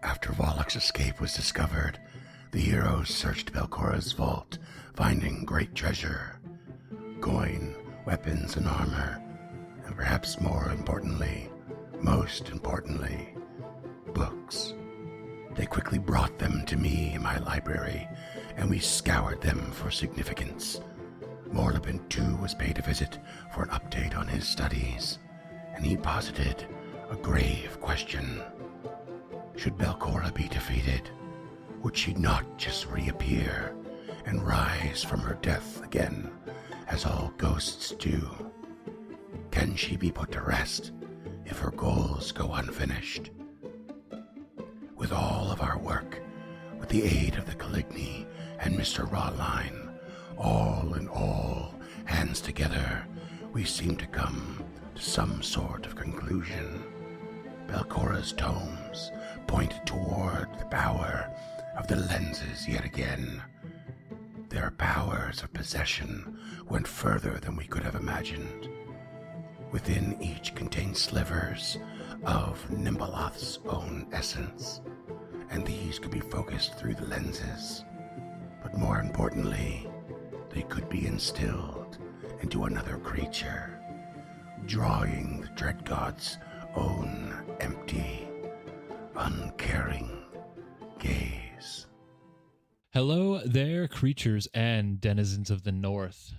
After Volok's escape was discovered, the heroes searched Belcora's vault, finding great treasure. Coin, weapons, and armor, and perhaps most importantly, books. They quickly brought them to me in my library, and we scoured them for significance. Morlabin, too, was paid a visit for an update on his studies, and he posited a grave question. Should Belcora be defeated? Would she not just reappear and rise from her death again, as all ghosts do? Can she be put to rest if her goals go unfinished? With all of our work, with the aid of the Caligni and Mr. Rawline, all in all, hands together, we seem to come to some sort of conclusion. Belcora's tomes pointed toward the power of the lenses yet again. Their powers of possession went further than we could have imagined. Within each contained slivers of Nimbaloth's own essence, and these could be focused through the lenses. But more importantly, they could be instilled into another creature, drawing the dread god's own empty, uncaring gaze. Hello there, creatures and denizens of the North.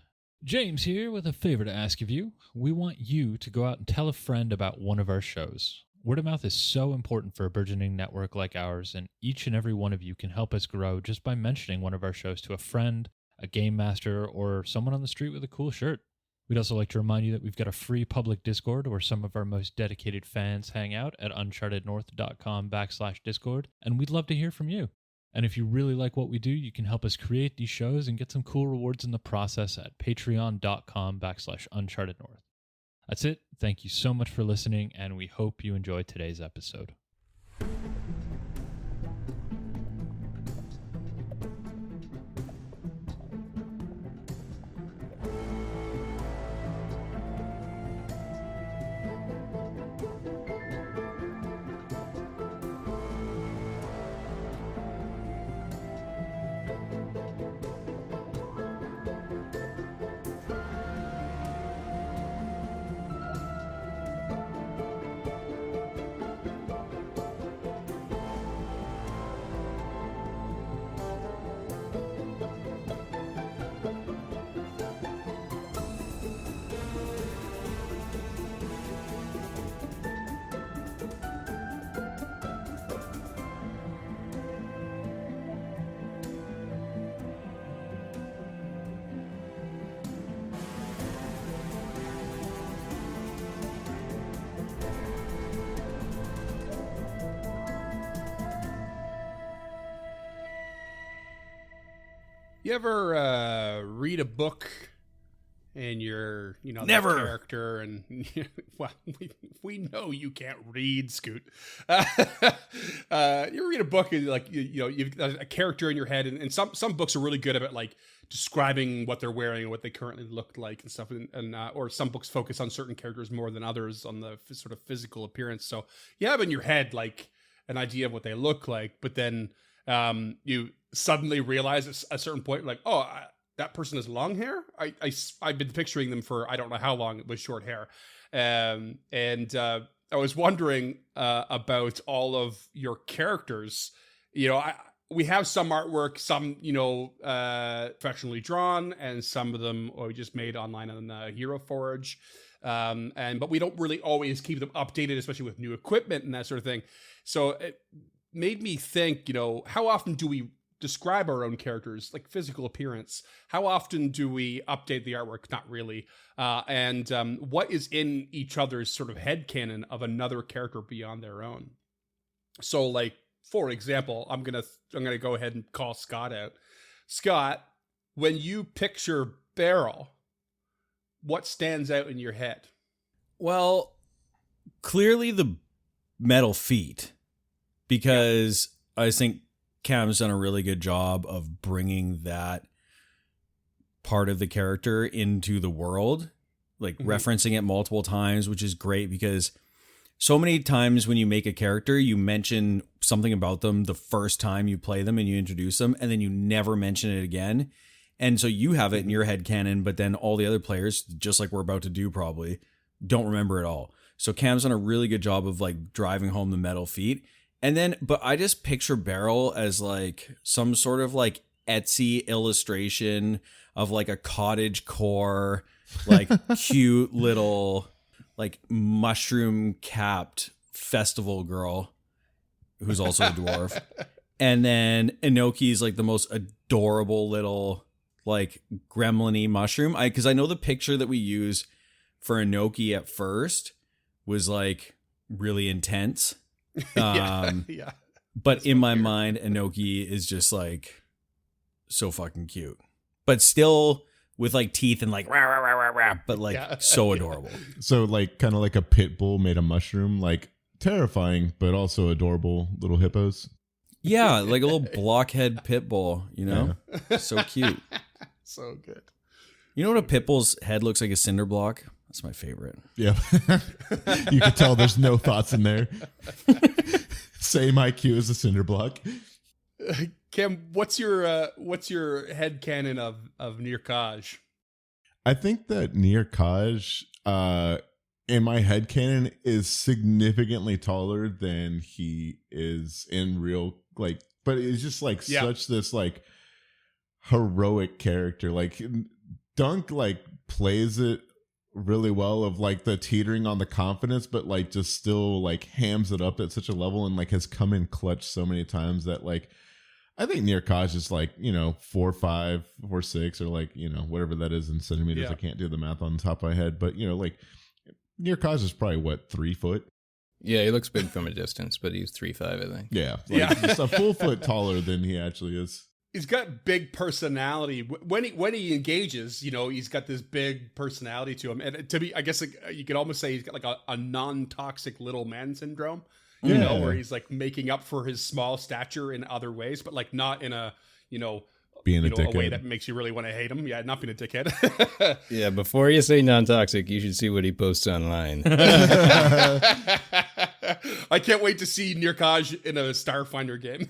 James here with a favor to ask of you. We want you to go out and tell a friend about one of our shows. Word of mouth is so important for a burgeoning network like ours, and each and every one of you can help us grow just by mentioning one of our shows to a friend, a game master, or someone on the street with a cool shirt. We'd also like to remind you that we've got a free public Discord where some of our most dedicated fans hang out at unchartednorth.com/Discord, and we'd love to hear from you. And if you really like what we do, you can help us create these shows and get some cool rewards in the process at patreon.com/unchartednorth. That's it. Thank you so much for listening, and we hope you enjoyed today's episode. You ever read a book and you're, Never. that character, and well, we know you can't read, Scoot. You read a book and you've got a character in your head, and some books are really good about like describing what they're wearing and what they currently look like and stuff, and or some books focus on certain characters more than others on the sort of physical appearance. So you have in your head like an idea of what they look like, but then you suddenly realize at a certain point, like, that person has long hair. I've been picturing them for I don't know how long with short hair, and I was wondering about all of your characters. We have some artwork, some professionally drawn, and some of them we just made online on Hero Forge, but we don't really always keep them updated, especially with new equipment and that sort of thing. So it made me think, how often do we describe our own characters, like physical appearance? How often do we update the artwork? Not really. And what is in each other's sort of headcanon of another character beyond their own? So, like, for example, I'm gonna go ahead and call Scott out. Scott, when you picture Beryl, what stands out in your head? Well, clearly the metal feet, because I think Cam's done a really good job of bringing that part of the character into the world, like referencing it multiple times, which is great because so many times when you make a character, you mention something about them the first time you play them and you introduce them, and then you never mention it again. And so you have it in your head canon, but then all the other players, just like we're about to do probably, don't remember it all. So Cam's done a really good job of like driving home the metal feet. And then, but I just picture Beryl as like some sort of like Etsy illustration of like a cottage core, like cute little like mushroom capped festival girl who's also a dwarf. And then Inoki's like the most adorable little like gremlin-y mushroom. Because I know the picture that we use for Inoki at first was like really intense. Yeah. But That's in my weird. mind, Inoki is just like so fucking cute, but still with like teeth and like rah, rah, rah, rah, rah, but like Yeah. so adorable. So like kind of like a pit bull made of mushroom, like terrifying, but also adorable little hippos. Yeah, like a little blockhead pit bull, you know? So cute. So good. You know what a pit bull's head looks like? A cinder block? That's my favorite. Yeah. You can tell there's no thoughts in there. Same IQ as a cinder block. Cam, what's your headcanon of Nirkaj? I think that Nir Kaj, in my headcanon, is significantly taller than he is in real, like, but it's just like such this like heroic character. Like Dunk like plays it really well of like the teetering on the confidence, but like just still like hams it up at such a level and like has come in clutch so many times that like I think Nir Kaj is like, 4'5", 4'6", or like, whatever that is in centimeters. Yeah. I can't do the math on the top of my head, but like Nir Kaj is probably what, 3 foot? Yeah, he looks big from a distance, but he's 3'5", I think. Yeah. Yeah. Just a full foot taller than he actually is. He's got big personality. When he engages, he's got this big personality to him. And to be, I guess like, you could almost say he's got like a non-toxic little man syndrome. Yeah. Where he's like making up for his small stature in other ways, but like not in a, Being a a way dickhead. that makes you really want to hate him. Yeah, not being a dickhead. Yeah, before you say non-toxic, you should see what he posts online. I can't wait to see Nirkaj in a Starfinder game.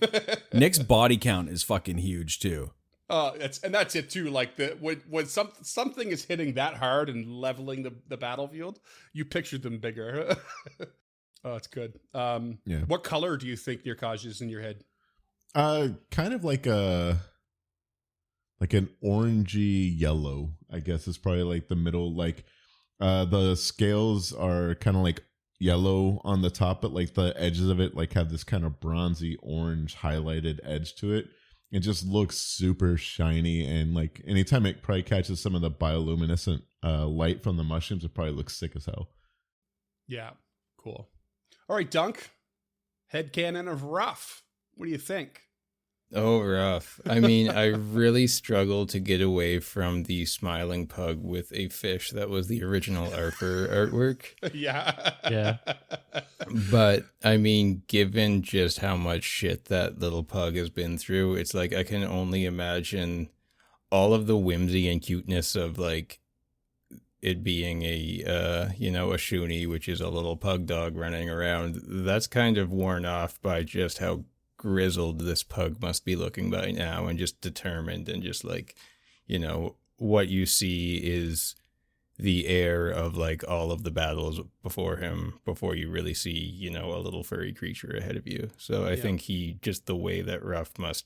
Nick's body count is fucking huge too. That's it too. Like when something is hitting that hard and leveling the battlefield, you picture them bigger. Oh, it's good. Yeah. What color do you think Nirkaj is in your head? Kind of like an orangey yellow, I guess is probably like the middle. Like the scales are kind of like yellow on the top, but like the edges of it like have this kind of bronzy orange highlighted edge to it. It just looks super shiny, and like anytime it probably catches some of the bioluminescent light from the mushrooms, it probably looks sick as hell. Yeah, cool. All right, Dunk. Headcanon of Ruff. What do you think? Oh, rough. I mean, I really struggled to get away from the smiling pug with a fish that was the original Arthur artwork. Yeah. Yeah. But, I mean, given just how much shit that little pug has been through, it's like I can only imagine all of the whimsy and cuteness of, like, it being a Shuni, which is a little pug dog running around. That's kind of worn off by just how grizzled this pug must be looking by now, and just determined, and just like, what you see is the air of like all of the battles before him, before you really see, a little furry creature ahead of you. So I think just the way that Ruff must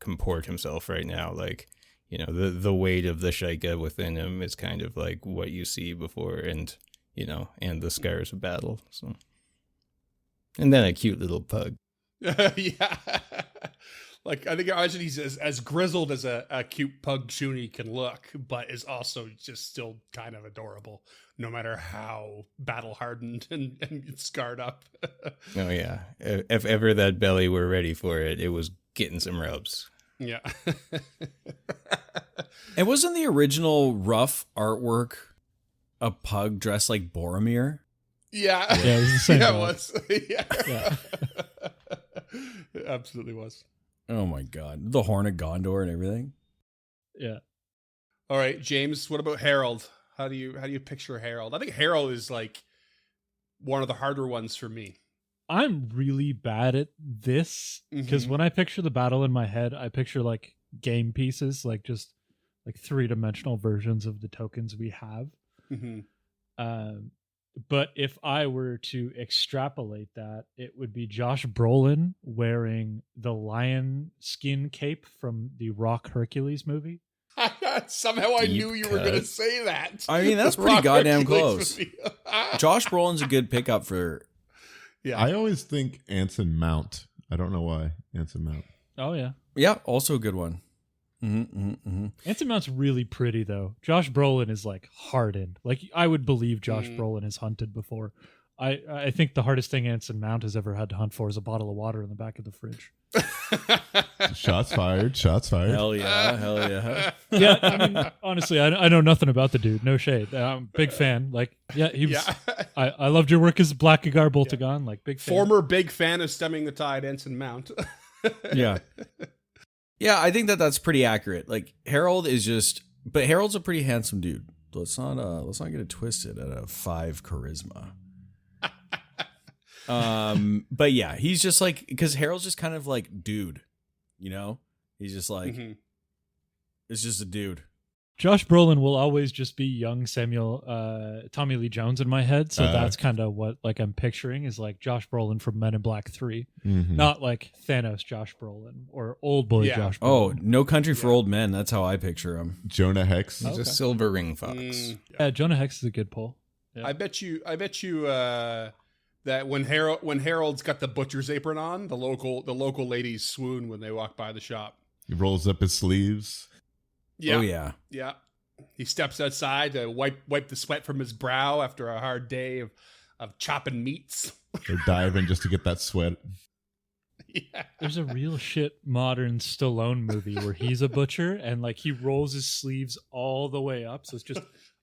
comport himself right now, like, the weight of the Shaika within him is kind of like what you see before, and and the scars of battle. So, and then a cute little pug. Yeah. Like, I think he's as grizzled as a cute pug Shuni can look, but is also just still kind of adorable, no matter how battle hardened and scarred up. Oh yeah, if ever that belly were ready for it, it was getting some rubs. Yeah. And wasn't the original Ruff artwork a pug dressed like Boromir? Yeah. Yeah, it was the same Yeah, it dog. was. Yeah. Yeah. It absolutely was. Oh my god, the Horn of Gondor and everything. Yeah. All right, James, what about Harold? How do you picture Harold? I think Harold is like one of the harder ones for me. I'm really bad at this because Mhm. when I picture the battle in my head, I picture like game pieces, like just like 3-dimensional versions of the tokens we have. Mhm. Um, but if I were to extrapolate that, it would be Josh Brolin wearing the lion skin cape from the Rock Hercules movie. Somehow I Deep knew you were going to cut. say that. I mean, that's pretty Rock goddamn Hercules close. movie. Josh Brolin's a good pickup for. Yeah. I always think Anson Mount. I don't know why Anson Mount. Oh yeah, Yeah, also a good one. Anson Mount's really pretty though. Josh Brolin is like hardened. Like I would believe Josh Mm. Brolin has hunted before. I think the hardest thing Anson Mount has ever had to hunt for is a bottle of water in the back of the fridge. Shots fired. Shots fired. Hell yeah, hell yeah. Yeah, I mean, honestly, I know nothing about the dude. No shade. I'm a big fan. Like, yeah, he was. Yeah. I loved your work as Blackagar Boltagon. Like, big fan. Former big fan of Stemming the Tide, Ensign Mount. Yeah. Yeah, I think that that's pretty accurate. Like Harold is just, but Harold's a pretty handsome dude. Let's not get it twisted at a 5 charisma. But yeah, he's just like, because Harold's just kind of like dude, you know? He's just like, Mhm. it's just a dude. Josh Brolin will always just be young Tommy Lee Jones in my head. So that's kind of what like I'm picturing is like Josh Brolin from Men in Black 3, Mhm. not like Thanos Josh Brolin or Old Boy Yeah. Josh Oh, Brolin. No Country for Yeah. Old Men. That's how I picture him. Jonah Hex. He's Okay. a silver ring fox. Mm. Yeah, Jonah Hex is a good pull. I bet you that when Harold's got the butcher's apron on, the local ladies swoon when they walk by the shop. He rolls up his sleeves. Yeah. Oh yeah. Yeah. He steps outside to wipe the sweat from his brow after a hard day of chopping meats. Or diving just to get that sweat. Yeah. There's a real shit modern Stallone movie where he's a butcher and like he rolls his sleeves all the way up, so it's just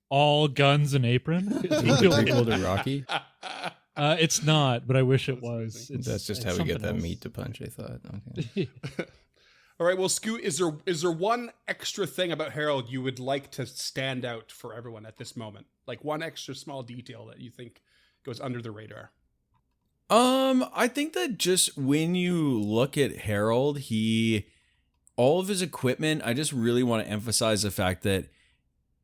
all guns and apron. It's Is it the really- prequel to Rocky? It's not, but I wish it That's was. amazing. It's, That's just it's how we get that something meat to punch, I thought. Okay. else. All right. Well, Scoot, is there one extra thing about Harold you would like to stand out for everyone at this moment? Like one extra small detail that you think goes under the radar? I think that just when you look at Harold, all of his equipment, I just really want to emphasize the fact that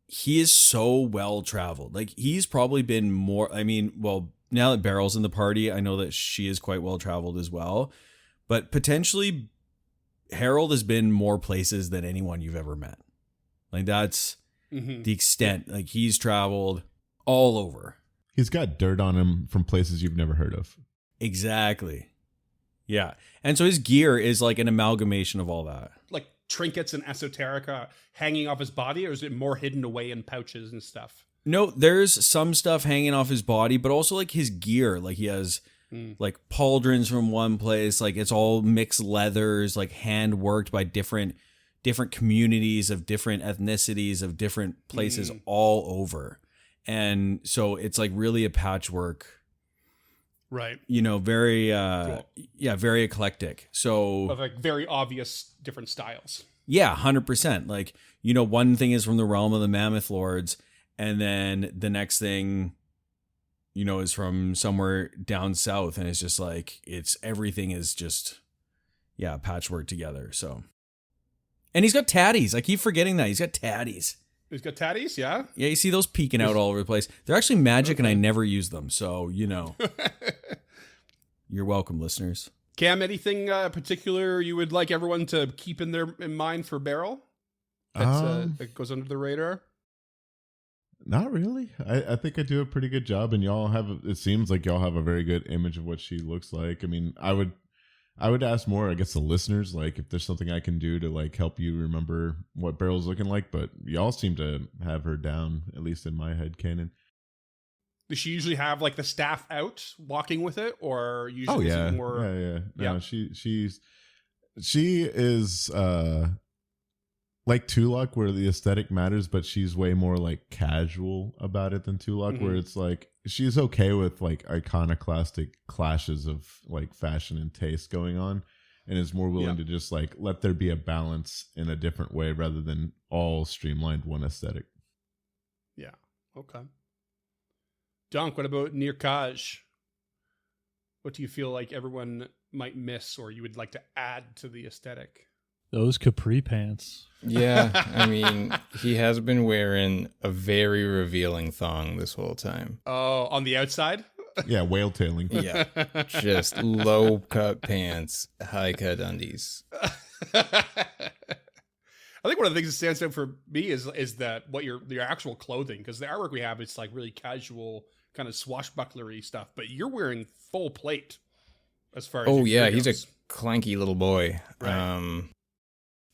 he is so well traveled. Like he's probably been more, I mean, well, now that Beryl's in the party, I know that she is quite well traveled as well, but potentially Harold has been more places than anyone you've ever met. Like that's Mm-hmm. the extent, like he's traveled all over. He's got dirt on him from places you've never heard of. Exactly. Yeah. And so his gear is like an amalgamation of all that. Like trinkets and esoterica hanging off his body, or is it more hidden away in pouches and stuff? No, there's some stuff hanging off his body, but also like his gear. Like he has like pauldrons from one place. Like it's all mixed leathers, like hand worked by different communities of different ethnicities of different places all over. And so it's like really a patchwork, Right. you know, very, Cool. yeah, very eclectic. So Of like very obvious different styles. yeah, 100%. Like, you know, one thing is from the realm of the Mammoth Lords, and then the next thing, you know, is from somewhere down south, and it's just like everything is just, yeah, patchwork together. So, and he's got tatties. I keep forgetting that he's got tatties. He's got tatties, yeah. Yeah, you see those peeking out all over the place. They're actually magic, and I never use them. So, you know, you're welcome, listeners. Cam, anything particular you would like everyone to keep in mind for Beryl that goes under the radar? Not really. I think I do a pretty good job, and it seems like y'all have a very good image of what she looks like. I mean, I would ask more, I guess, the listeners, like if there's something I can do to like help you remember what Beryl's looking like, but y'all seem to have her down, at least in my head canon. Does she usually have like the staff out walking with it, or usually Oh is yeah, it more? yeah. No, Yeah. she is like Tulok, where the aesthetic matters, but she's way more like casual about it than Tulok, where it's like she's okay with like iconoclastic clashes of like fashion and taste going on, and is more willing to just like let there be a balance in a different way rather than all streamlined one aesthetic. Yeah. Okay. Dunk, what about Near Kaj? What do you feel like everyone might miss, or you would like to add to the aesthetic? Those capri pants. Yeah, I mean, he has been wearing a very revealing thong this whole time. Oh, on the outside? Yeah, whale tailing. Yeah, just low cut pants, high cut undies. I think one of the things that stands out for me is that what your actual clothing, because the artwork we have, it's like really casual, kind of swashbucklery stuff, but you're wearing full plate as far as Oh your yeah, gear he's a goes. clanky little boy. Right.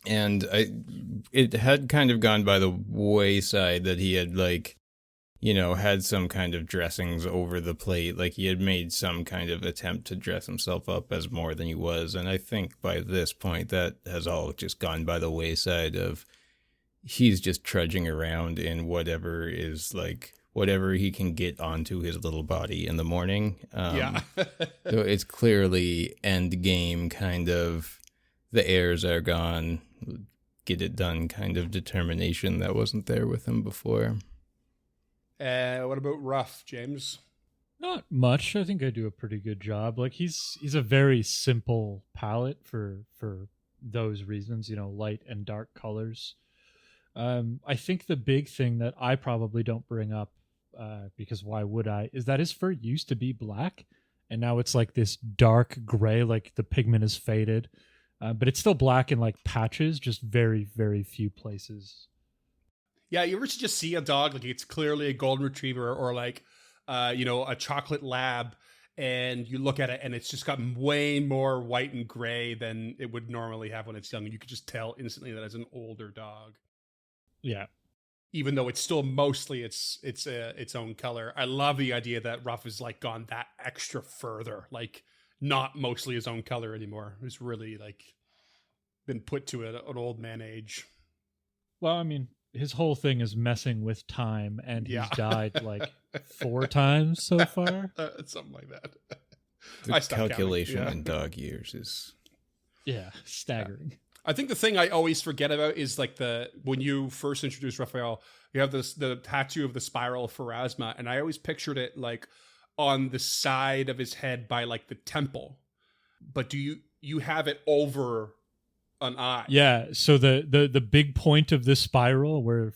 And it had kind of gone by the wayside that he had had some kind of dressings over the plate. Like he had made some kind of attempt to dress himself up as more than he was. And I think by this point that has all just gone by the wayside of he's just trudging around in whatever he can get onto his little body in the morning. Yeah. So it's clearly end game kind of the airs are gone, get it done kind of determination that wasn't there with him before. What about Ruff, James? Not much. I think I do a pretty good job. Like he's a very simple palette for those reasons, light and dark colors. I think the big thing that I probably don't bring up, because why would I, is that his fur used to be black, and now it's like this dark gray, like the pigment is faded, but it's still black in like patches, just very, very few places. Yeah, you ever just see a dog, like it's clearly a golden retriever or like, a chocolate lab, and you look at it and it's just got way more white and gray than it would normally have when it's young. And you could just tell instantly that it's an older dog. Yeah. Even though it's still mostly its own color. I love the idea that Ruff has like gone that extra further, like not mostly his own color anymore. It's really like been put to an old man age. Well, I mean, his whole thing is messing with time, and Yeah. he's died like 4 times so far. Something like that. The I stopped calculation counting, yeah. in dog years is Yeah, staggering. I think the thing I always forget about is like when you first introduced Raphael, you have the tattoo of the spiral of Pharasma, and I always pictured it like on the side of his head by like the temple. But do you have it over an eye? Yeah, so the big point of this spiral where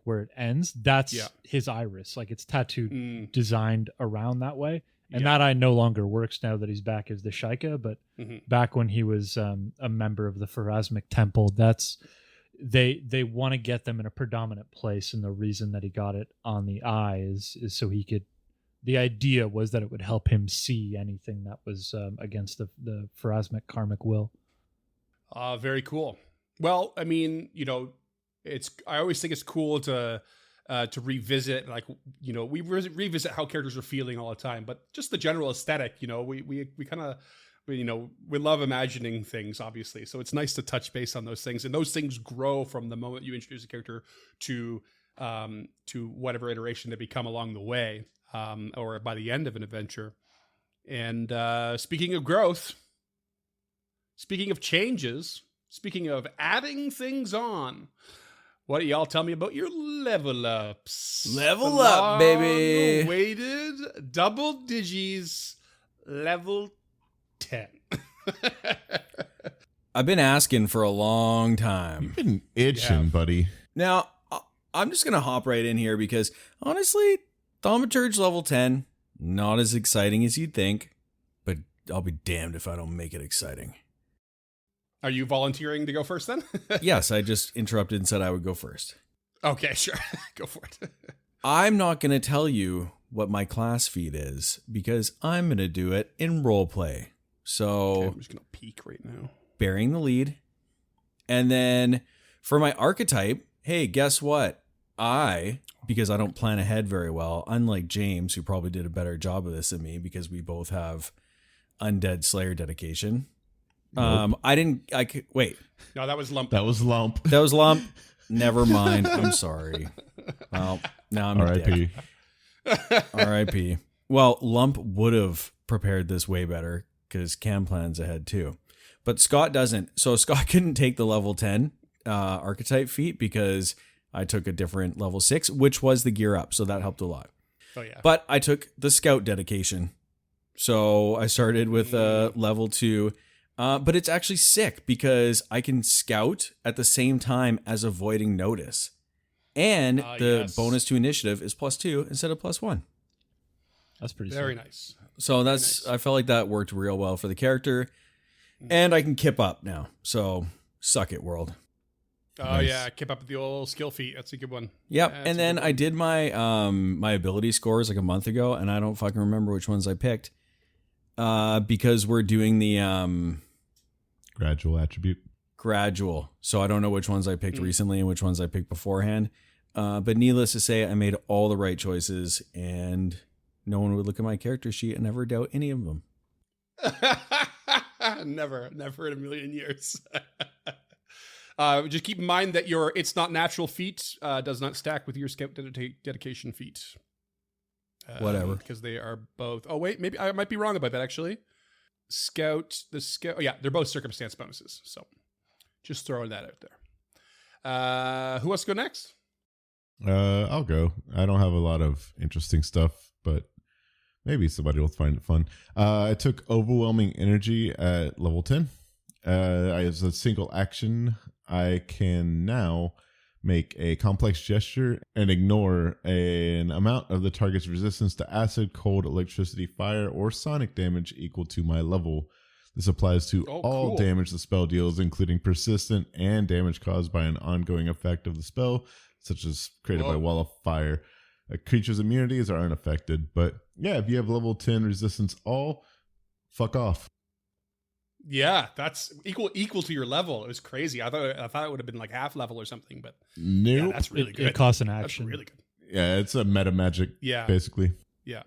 where it ends, that's his iris. Like it's tattooed, designed around that way. And that I no longer works now that he's back as the Shaika, but back when he was a member of the Pharasmic Temple, that's they want to get them in a predominant place, and the reason that he got it on the eye is so he could. The idea was that it would help him see anything that was against the Pharasmic karmic will. Very cool. Well, I mean, I always think it's cool to revisit, like, we revisit how characters are feeling all the time, but just the general aesthetic, we kind of, we love imagining things, obviously. So it's nice to touch base on those things, and those things grow from the moment you introduce a character to whatever iteration they become along the way, or by the end of an adventure. And speaking of growth, speaking of changes, speaking of adding things on, what do y'all tell me about your level ups? Level up, baby. Weighted double digis level 10. I've been asking for a long time. You've been itching, buddy. Now, I'm just going to hop right in here because, honestly, Thaumaturge level 10, not as exciting as you'd think, but I'll be damned if I don't make it exciting. Are you volunteering to go first then? Yes, I just interrupted and said I would go first. Okay, sure. Go for it. I'm not going to tell you what my class feat is because I'm going to do it in roleplay. So, Okay, I'm just going to peek right now. bearing the lead. And then for my archetype, hey, guess what? Because I don't plan ahead very well, unlike James, who probably did a better job of this than me because we both have Undead Slayer dedication. Nope. Wait, No, that was Lump. That was Lump. that was Lump. Never mind. I'm sorry. Well, now I'm a dick. R.I.P. R.I.P. Well, Lump would have prepared this way better because Cam plans ahead too. But Scott doesn't. So Scott couldn't take the level 10 archetype feat because I took a different level 6, which was the gear up. So that helped a lot. Oh, yeah. But I took the scout dedication. So I started with level 2. But it's actually sick because I can scout at the same time as avoiding notice. And the bonus to initiative is +2 instead of +1. That's pretty Very sick. nice. So that's I felt like that worked real well for the character. And I can kip up now. So suck it, world. Oh Nice. yeah, keep up with the old skill feat. That's a good one. Yep. That's And a then good I did my my ability scores like a month ago, and I don't fucking remember which ones I picked. Because we're doing the Gradual attribute. gradual. So I don't know which ones I picked recently and which ones I picked beforehand. But needless to say, I made all the right choices, and no one would look at my character sheet and ever doubt any of them. Never in a million years. Just keep in mind that your it's not natural feat does not stack with your scout dedication feat. Whatever. Because they are both. Oh wait, maybe I might be wrong about that actually. The scout. Oh, yeah, they're both circumstance bonuses. So just throwing that out there. Who wants to go next? I'll go. I don't have a lot of interesting stuff, but maybe somebody will find it fun. I took overwhelming energy at level 10. As a single action, I can now make a complex gesture and ignore an amount of the target's resistance to acid, cold, electricity, fire, or sonic damage equal to my level. This applies to all cool. damage the spell deals, including persistent and damage caused by an ongoing effect of the spell, such as created by wall of fire. A creature's immunities are unaffected, but yeah, if you have level 10 resistance all, fuck off. Yeah, that's equal to your level. It was crazy. I thought it would have been like half level or something, but yeah, Nope. that's really good. It costs an That's action. really good. Yeah, it's a meta magic, Yeah, basically. yeah.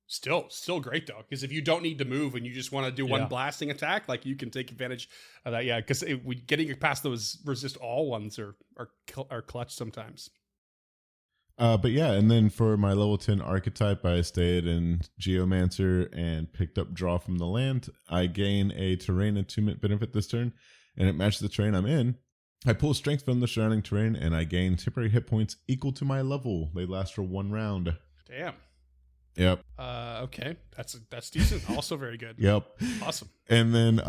Still great though, because if you don't need to move and you just want to do one Yeah. blasting attack, like you can take advantage of that. Yeah, because getting past those resist all ones are clutch sometimes. But yeah, and then for my level 10 archetype, I stayed in Geomancer and picked up Draw from the Land. I gain a terrain attunement benefit this turn, and it matches the terrain I'm in. I pull strength from the surrounding terrain, and I gain temporary hit points equal to my level. They last for 1 round. Damn. Yep. Okay, that's decent. Also very good. Yep. Awesome. And then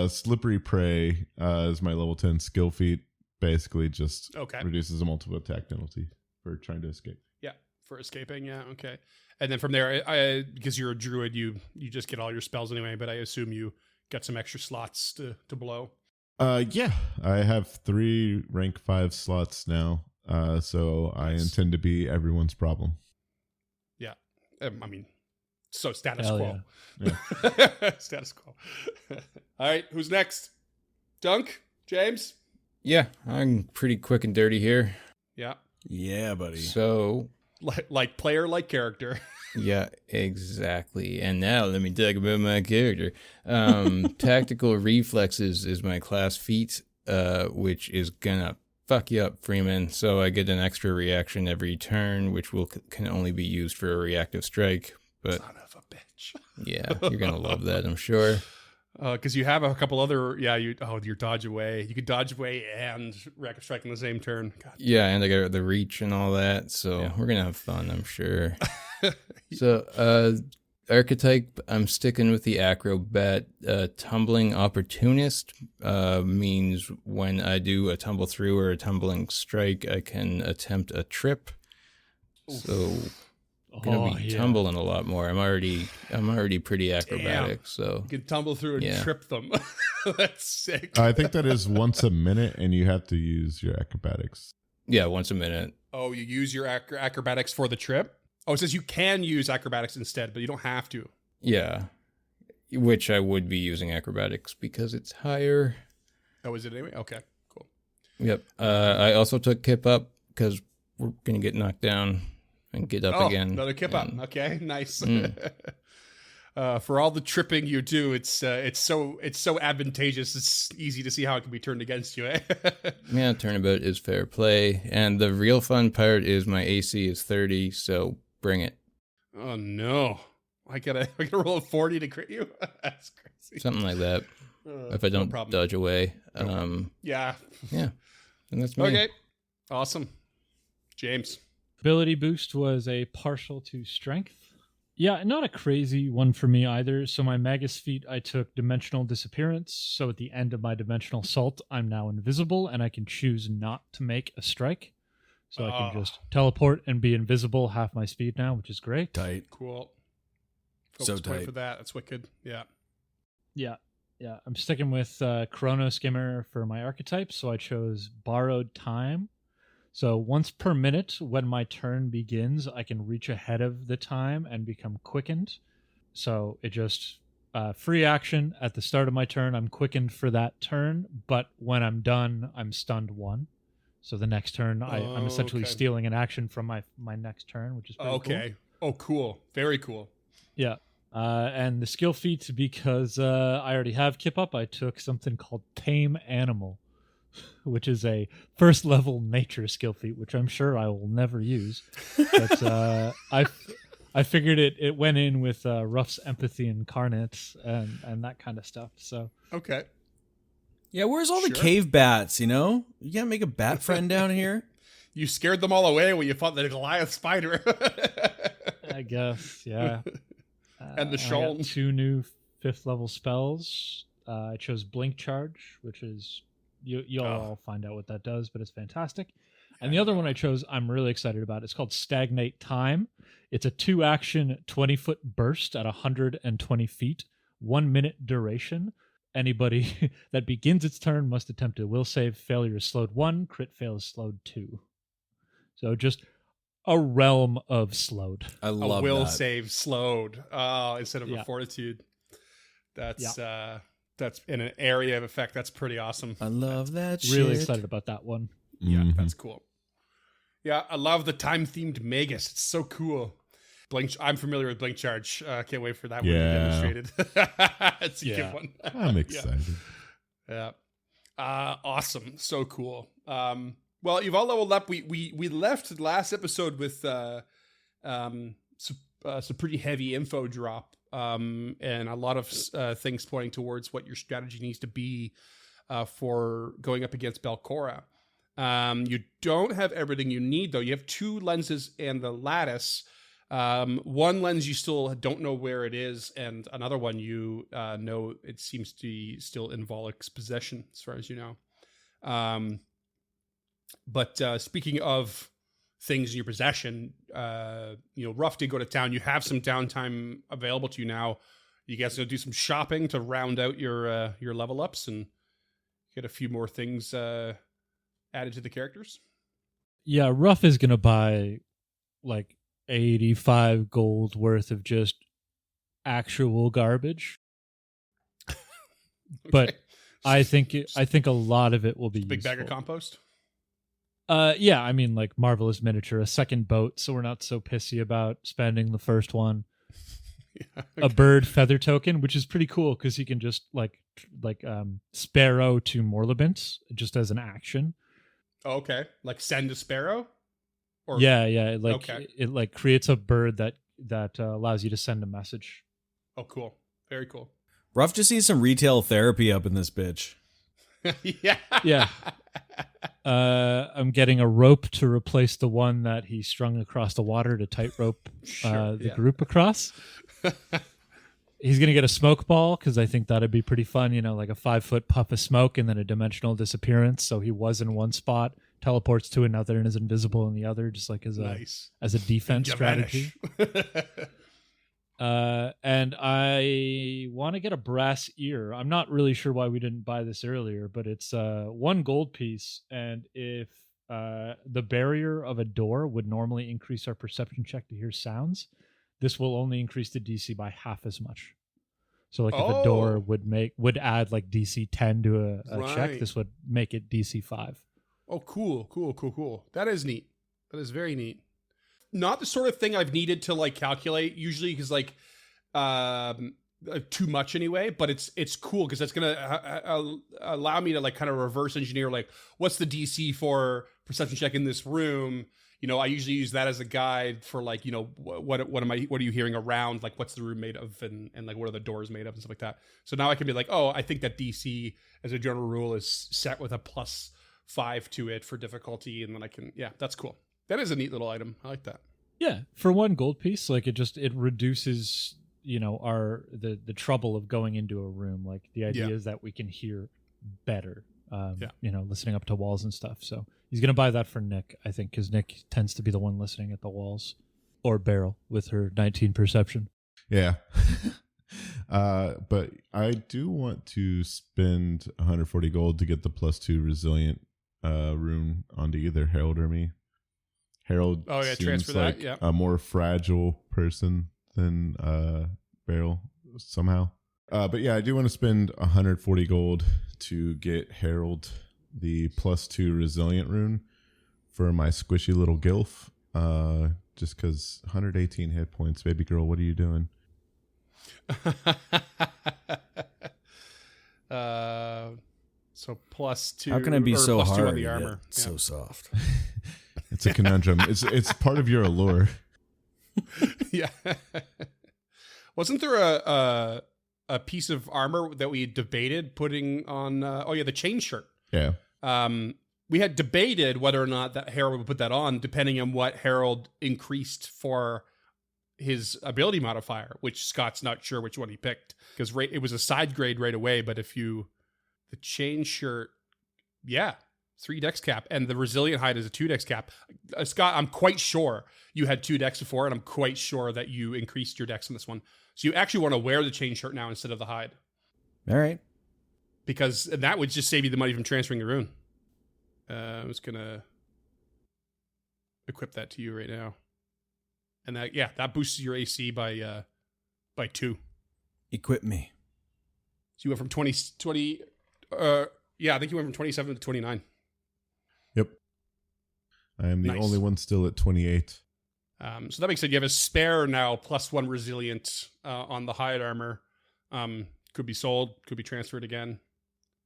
Slippery Prey is my level 10 skill feat. Basically just Okay. reduces a multiple attack penalty for trying to escape. Yeah, for escaping. Yeah, okay. And then from there, I because you're a druid, you just get all your spells anyway. But I assume you got some extra slots to blow. Yeah, I have 3 rank 5 slots now. So I Nice. intend to be everyone's problem. Yeah, I mean, so status Hell quo. Status quo. All right, who's next? Dunk, James. Yeah, I'm pretty quick and dirty here. Yeah, Yeah, buddy. So, like player, like character. yeah, exactly. And now let me talk about my character. Tactical reflexes is my class feat, which is gonna fuck you up, Freeman. So I get an extra reaction every turn, which can only be used for a reactive strike. But Son of a bitch. yeah, you're gonna love that, I'm sure. Because you have a couple other, your dodge away. You could dodge away and reactive strike in the same turn. God. Yeah, and I got the reach and all that, so Yeah. we're gonna have fun, I'm sure. So, archetype, I'm sticking with the acrobat. Tumbling opportunist means when I do a tumble through or a tumbling strike, I can attempt a trip. So, gonna be tumbling a lot more. I'm already pretty acrobatic, so You can tumble through and Yeah. trip them. That's sick. I think that is once a minute, and you have to use your acrobatics. yeah, once a minute. Oh, you use your acrobatics for the trip? Oh, it says you can use acrobatics instead, but you don't have to. Yeah, which I would be using acrobatics because it's higher. Oh, is it anyway? Okay, cool. Yep. I also took Kip up because we're gonna get knocked down and get up again. Another kip up. And- Okay, nice. Mm. For all the tripping you do, it's so advantageous. It's easy to see how it can be turned against you. Eh? Yeah, turnabout is fair play, and the real fun part is my AC is 30, so bring it. Oh no! I gotta roll a 40 to crit you. That's crazy. Something like that. If I no don't problem. dodge away. Yeah. Yeah, and that's me. Okay. Awesome. James. Ability boost was a partial to strength. Yeah, not a crazy one for me either. So my Magus feat, I took Dimensional Disappearance. So at the end of my Dimensional Assault, I'm now invisible, and I can choose not to make a strike. So I can just teleport and be invisible half my speed now, which is great. Tight. Cool. So Focus point tight. for that. That's wicked. Yeah. Yeah. I'm sticking with Chrono Skimmer for my archetype. So I chose Borrowed Time. So once per minute, when my turn begins, I can reach ahead of the time and become quickened. So it just free action at the start of my turn. I'm quickened for that turn, but when I'm done, I'm stunned 1. So the next turn, I'm essentially okay. stealing an action from my next turn, which is pretty Okay. Oh, cool. Very cool. cool. Yeah. And the skill feat, because I already have Kip Up, I took something called Tame Animal, which is a first level nature skill feat, which I'm sure I will never use. But I figured it went in with Ruff's empathy incarnate and that kind of stuff. So Okay. Yeah, where's all the Sure. cave bats, you know? You can't make a bat friend down here? You scared them all away when you fought the Goliath spider. I guess, yeah. And the I got Shuln. 2 new 5th level spells. I chose Blink Charge, which is you'll all find out what that does, but it's fantastic. And the other one I chose, I'm really excited about. It's called Stagnate Time. It's a 2-action 20-foot burst at 120 feet, 1 minute duration. Anybody that begins its turn must attempt a will save. Failure is slowed 1, crit fail is slowed 2. So just a realm of slowed. I A love will that. save slowed instead of Yeah. a fortitude. That's in an area of effect. That's pretty awesome. I love that shit. Really excited about that one. Yeah, Mhm. that's cool. Yeah, I love the time-themed Magus. It's so cool. I'm familiar with Blink Charge. Can't wait for that one to be Yeah. demonstrated. It's a Yeah. good one. I'm excited. Yeah. Awesome. So cool. Well, you've all leveled up. We left the last episode with some pretty heavy info drop and a lot of things pointing towards what your strategy needs to be for going up against Belcora. You don't have everything you need, though. You have 2 lenses and the lattice. One lens you still don't know where it is, and another one you know it seems to be still in Volek's possession, as far as you know. But speaking of things in your possession, Ruff did go to town. You have some downtime available to you now. You guys gonna do some shopping to round out your level ups and get a few more things added to the characters. Yeah, Ruff is going to buy like 85 gold worth of just actual garbage. But Okay. I think a lot of it will be Big bag of useful. compost. Yeah, I mean, like Marvelous Miniature, a second boat, so we're not so pissy about spending the first one. Yeah, A bird feather token, which is pretty cool because you can just like Sparrow to Morlabint just as an action. Oh, okay. Like send a sparrow? Or Yeah, Okay. it like creates a bird that allows you to send a message. Oh, cool. Very cool. Ruff just needs some retail therapy up in this bitch. Yeah. Yeah. I'm getting a rope to replace the one that he strung across the water to tightrope Sure, the yeah. group across. He's going to get a smoke ball because I think that'd be pretty fun, like a 5-foot puff of smoke and then a dimensional disappearance. So he was in one spot, teleports to another, and is invisible in the other, just like as Nice. a defense You strategy. vanish. And I want to get a brass ear. I'm not really sure why we didn't buy this earlier, but it's 1 gold piece. And if the barrier of a door would normally increase our perception check to hear sounds, this will only increase the DC by half as much. So like if a door Oh. would add like DC 10 to a check, Right. this would make it DC 5. Oh, cool. That is neat. That is very neat. Not the sort of thing I've needed to like calculate usually because like too much anyway, but it's cool because that's gonna allow me to like kind of reverse engineer like what's the DC for perception check in this room. I usually use that as a guide for like what are you hearing around, like what's the room made of and like what are the doors made of and stuff like that. So now I can be like, oh, I think that DC as a general rule is set with a +5 to it for difficulty, and then I can that's cool. That is a neat little item. I like that. Yeah, for one gold piece, like it reduces, the trouble of going into a room. Like the idea is that we can hear better, listening up to walls and stuff. So he's gonna buy that for Nick, I think, because Nick tends to be the one listening at the walls, or Beryl with her 19 perception. Yeah. But I do want to spend 140 gold to get the +2 resilient rune onto either Harold or me. Harold seems transfer that, like yeah. a more fragile person than Beryl somehow. But yeah, I do want to spend 140 gold to get Harold the +2 resilient rune for my squishy little Gilf. Just because 118 hit points, baby girl, what are you doing? So +2. How can it be or so +2 hard? on the armor? Yet so soft. It's a conundrum. It's part of your allure. Yeah. Wasn't there a piece of armor that we debated putting on? The chain shirt. Yeah. We had debated whether or not that Harold would put that on, depending on what Harold increased for his ability modifier, which Scott's not sure which one he picked because it was a side grade right away. But the chain shirt, 3 dex cap, and the resilient hide is a 2 dex cap. Scott, I'm quite sure you had 2 dex before, and I'm quite sure that you increased your dex on this one. So you actually want to wear the chain shirt now instead of the hide. All right. Because that would just save you the money from transferring the rune. I'm just going to equip that to you right now. And that boosts your AC by 2. Equip me. So you went from 20 I think you went from 27 to 29. Yep. I am the Nice. only one still at 28. So that makes it you have a spare now +1 resilient on the hide armor. Could be sold, could be transferred again.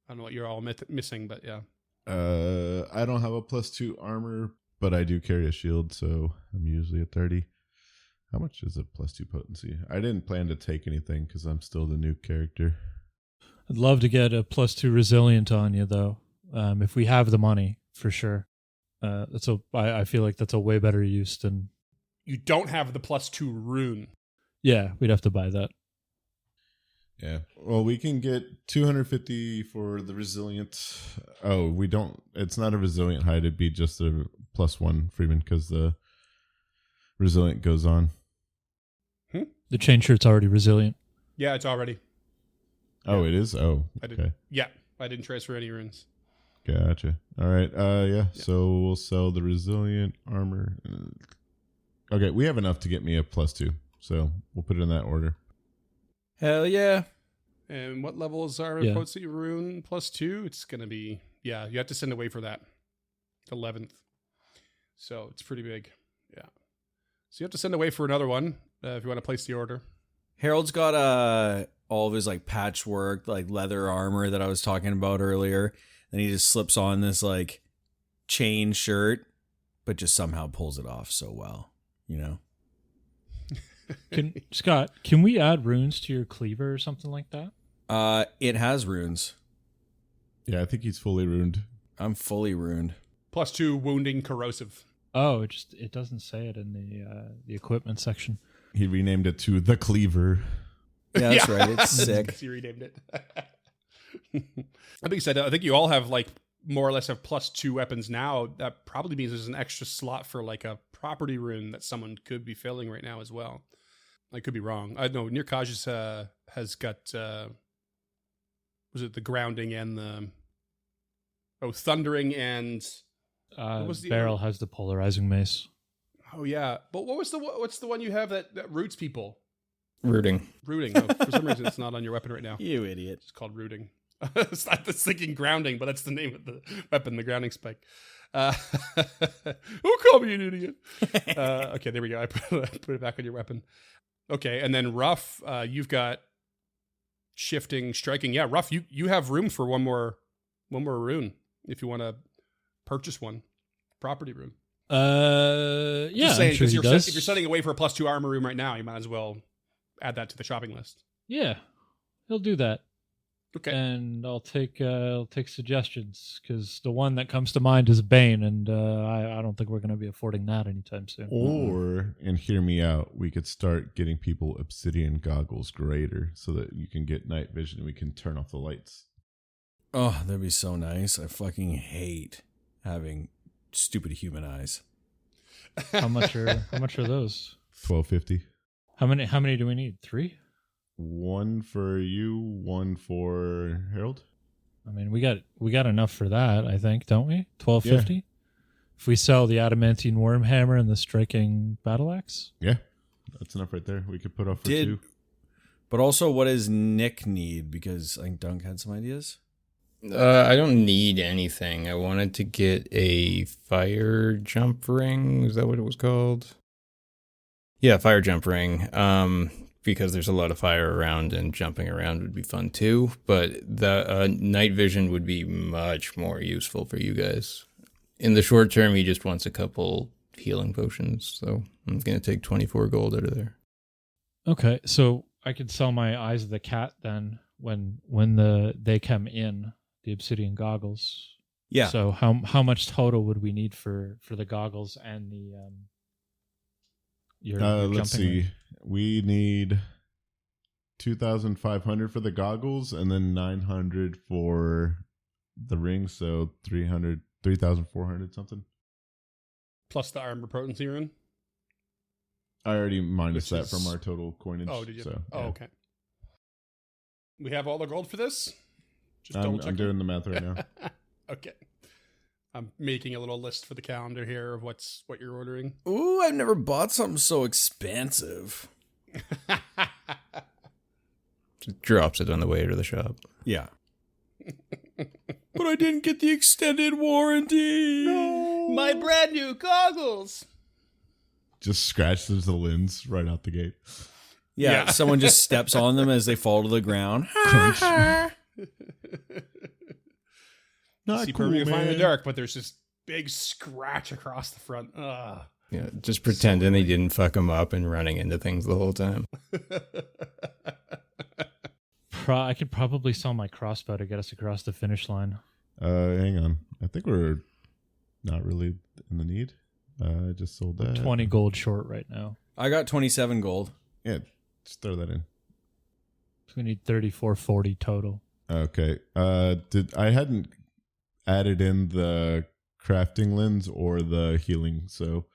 I don't know what you're all missing, but yeah. I don't have a +2 armor, but I do carry a shield, so I'm usually at 30. How much is a +2 potency? I didn't plan to take anything because I'm still the new character. I'd love to get a +2 resilient on you, though, if we have the money, for sure. I feel like that's a way better use than... You don't have the +2 rune. Yeah, we'd have to buy that. Yeah. Well, we can get 250 for the resilient. Oh, we don't. It's not a resilient hide. It'd be just a +1 Freeman because the resilient goes on. The chain shirt's already resilient. Yeah, it's already. Oh, it is? Oh, I did. okay. Yeah, I didn't transfer any runes. Gotcha. All right. Yeah. So we'll sell the resilient armor. Okay, we have enough to get me a +2, so we'll put it in that order. Hell yeah. And what level is our Yeah. potency rune +2? It's going to be, you have to send away for that. 11th. So it's pretty big. Yeah. So you have to send away for another one if you want to place the order. Harold's got all of his like patchwork, like leather armor that I was talking about earlier. Then he just slips on this like chain shirt, but just somehow pulls it off so well, you know? Scott, can we add runes to your cleaver or something like that? It has runes. Yeah, I think he's fully ruined. I'm fully ruined. +2 wounding corrosive. Oh, it doesn't say it in the equipment section. He renamed it to the Cleaver. Yeah, that's right. It's sick. You renamed it. That being said, I think you all have like more or less have +2 weapons now. That probably means there's an extra slot for like a property rune that someone could be filling right now as well. I could be wrong. I know Nirkaj has got was it the grounding and the thundering and what was the Beryl has the polarizing mace. oh yeah, but what's the one you have that roots people? Rooting. Rooting. Oh, for some reason, it's not on your weapon right now. You idiot. It's called rooting. It's not the thinking grounding, but that's the name of the weapon, the grounding spike. Who called me an idiot? Okay, there we go. I put it back on your weapon. Okay, and then Ruff, you've got shifting, striking. Yeah, Ruff, you have room for one more rune if you want to purchase one. Property rune. Yeah, Just saying, I'm sure because he if does. you're setting away for a +2 armor rune right now, you might as well add that to the shopping list. Yeah, he'll do that. Okay. and I'll take suggestions because the one that comes to mind is Bane, and I don't think we're going to be affording that anytime soon. Or, and hear me out, we could start getting people obsidian goggles greater so that you can get night vision and we can turn off the lights. Oh, that'd be so nice. I fucking hate having stupid human eyes. How much are those? $12.50. How many do we need? 3? One for you, one for Harold. I mean, we got enough for that, I think, don't we? $12.50. If we sell the adamantine worm hammer and the striking battle axe. Yeah, that's enough right there. We could put off for 2. But also, what does Nick need? Because I think Dunk had some ideas. I don't need anything. I wanted to get a fire jump ring. Is that what it was called? Yeah, fire jump ring. Because there's a lot of fire around and jumping around would be fun too. But the night vision would be much more useful for you guys. In the short term, he just wants a couple healing potions. So I'm going to take 24 gold out of there. Okay, so I could sell my eyes of the cat then when they come in. The obsidian goggles. Yeah. So how much total would we need for the goggles and the your Let's jumping see. ring? We need 2,500 for the goggles and then 900 for the ring. So 3,400 something. Plus the armor potency rune. I already minus Which that from is- our total coinage. Oh, did you? So, Oh, yeah. okay. We have all the gold for this? Just I'm doing the math right now. Okay. I'm making a little list for the calendar here of what you're ordering. Ooh, I've never bought something so expensive. Just drops it on the way to the shop. Yeah. But I didn't get the extended warranty. My brand new goggles. Just scratches the lens right out the gate. Yeah, Yeah. someone just steps on them as they fall to the ground. Not See cool, perfectly fine in the man. dark, but there's this big scratch across the front. Ugh. Yeah, just pretending they didn't fuck him up and running into things the whole time. I could probably sell my crossbow to get us across the finish line. Hang on. I think we're not really in the need. I just sold that. 20 gold short right now. I got 27 gold. Yeah, just throw that in. So we need 34.40 total. Okay. I hadn't added in the crafting lens or the healing, so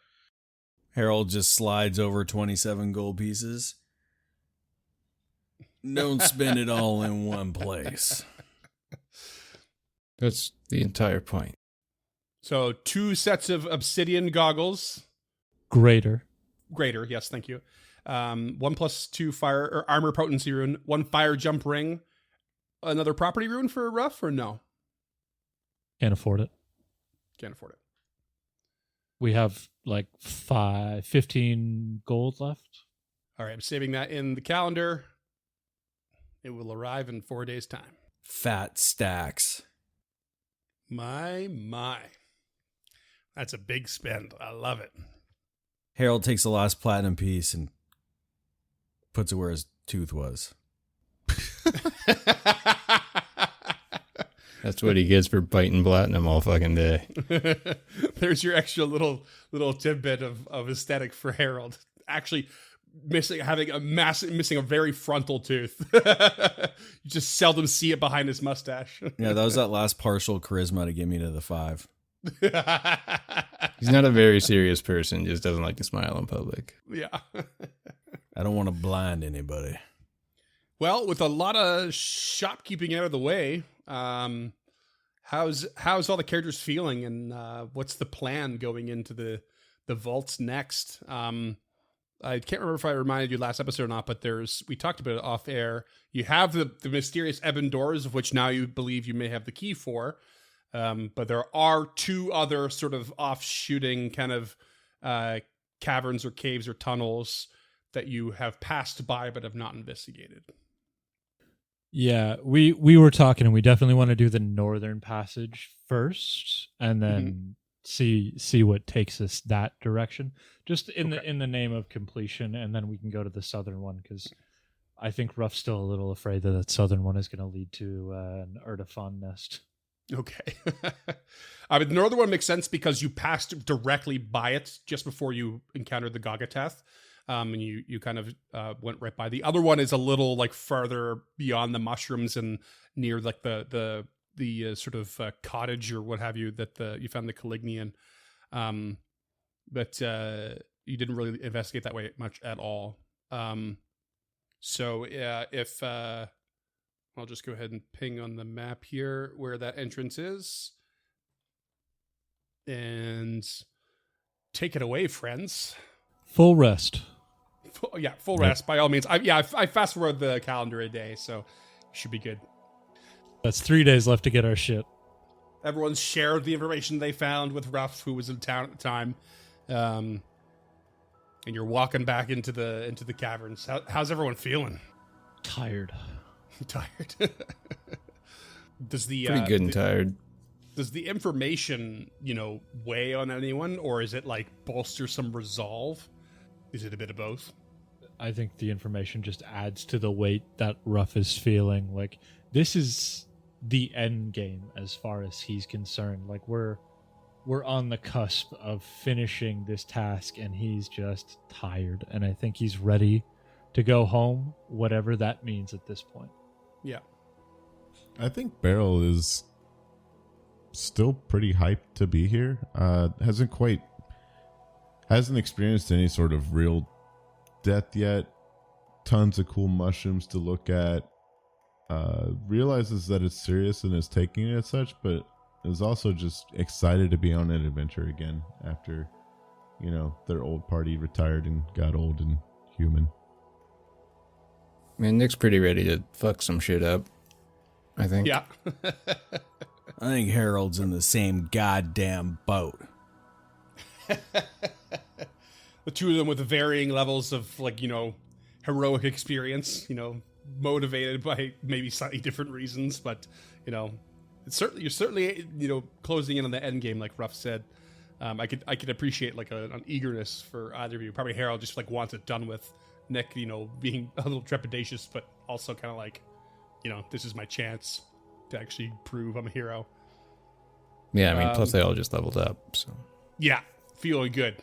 Harold just slides over 27 gold pieces. Don't spend it all in one place. That's the entire point. So 2 sets of obsidian goggles. Greater. Greater, yes, thank you. 1+2 fire or armor potency rune, 1 fire jump ring, another property rune for rough or no? Can't afford it. Can't afford it. We have like 15 gold left. All right, I'm saving that in the calendar. It will arrive in 4 days' time. Fat stacks. My. That's a big spend. I love it. Harold takes the last platinum piece and puts it where his tooth was. That's what he gets for biting platinum all fucking day. There's your extra little tidbit of aesthetic for Harold. Actually, missing a very frontal tooth. You just seldom see it behind his mustache. Yeah, that was that last partial charisma to get me to the 5. He's not a very serious person, just doesn't like to smile in public. Yeah. I don't want to blind anybody. Well, with a lot of shopkeeping out of the way, how's all the characters feeling, and what's the plan going into the vaults next? I can't remember if I reminded you last episode or not, but we talked about it off air. You have the mysterious ebon doors, of which now you believe you may have the key for. But there are 2 other sort of offshooting kind of caverns or caves or tunnels that you have passed by but have not investigated. Yeah, we were talking, and we definitely want to do the northern passage first, and then see what takes us that direction. Just in the name of completion, and then we can go to the southern one because I think Ruff's still a little afraid that that southern one is going to lead to an Erdafon nest. Okay. I mean, the northern one makes sense because you passed directly by it just before you encountered the Gagateth. And you kind of went right by. The other one is a little like farther beyond the mushrooms and near like the sort of cottage or what have you that you found the Calignian. But you didn't really investigate that way much at all. So if I'll just go ahead and ping on the map here where that entrance is. And take it away, friends. Full rest. Full rest by all means. I fast forward the calendar a day, so should be good. That's 3 days left to get our shit. Everyone's shared the information they found with Ruff, who was in town at the time. And you're walking back into the caverns. How's everyone feeling? Tired. Tired. Does the Pretty good and tired. Does the information, weigh on anyone, or is it like bolster some resolve? Is it a bit of both? I think the information just adds to the weight that Ruff is feeling. Like, this is the end game as far as he's concerned. Like, we're on the cusp of finishing this task, and he's just tired. And I think he's ready to go home, whatever that means at this point. Yeah. I think Beryl is still pretty hyped to be here. Hasn't experienced any sort of real death yet. Tons of cool mushrooms to look at. Realizes that it's serious and is taking it as such, but is also just excited to be on an adventure again after, their old party retired and got old and human. Man, Nick's pretty ready to fuck some shit up, I think. Yeah. I think Harold's in the same goddamn boat. The two of them with varying levels of heroic experience, motivated by maybe slightly different reasons, but you're certainly closing in on the end game, like Ruff said. I could appreciate an eagerness for either of you. Probably Harold just wants it done with. Nick, being a little trepidatious, but also kind of this is my chance to actually prove I'm a hero. Yeah, I mean, plus they all just leveled up, so. Yeah, feeling good.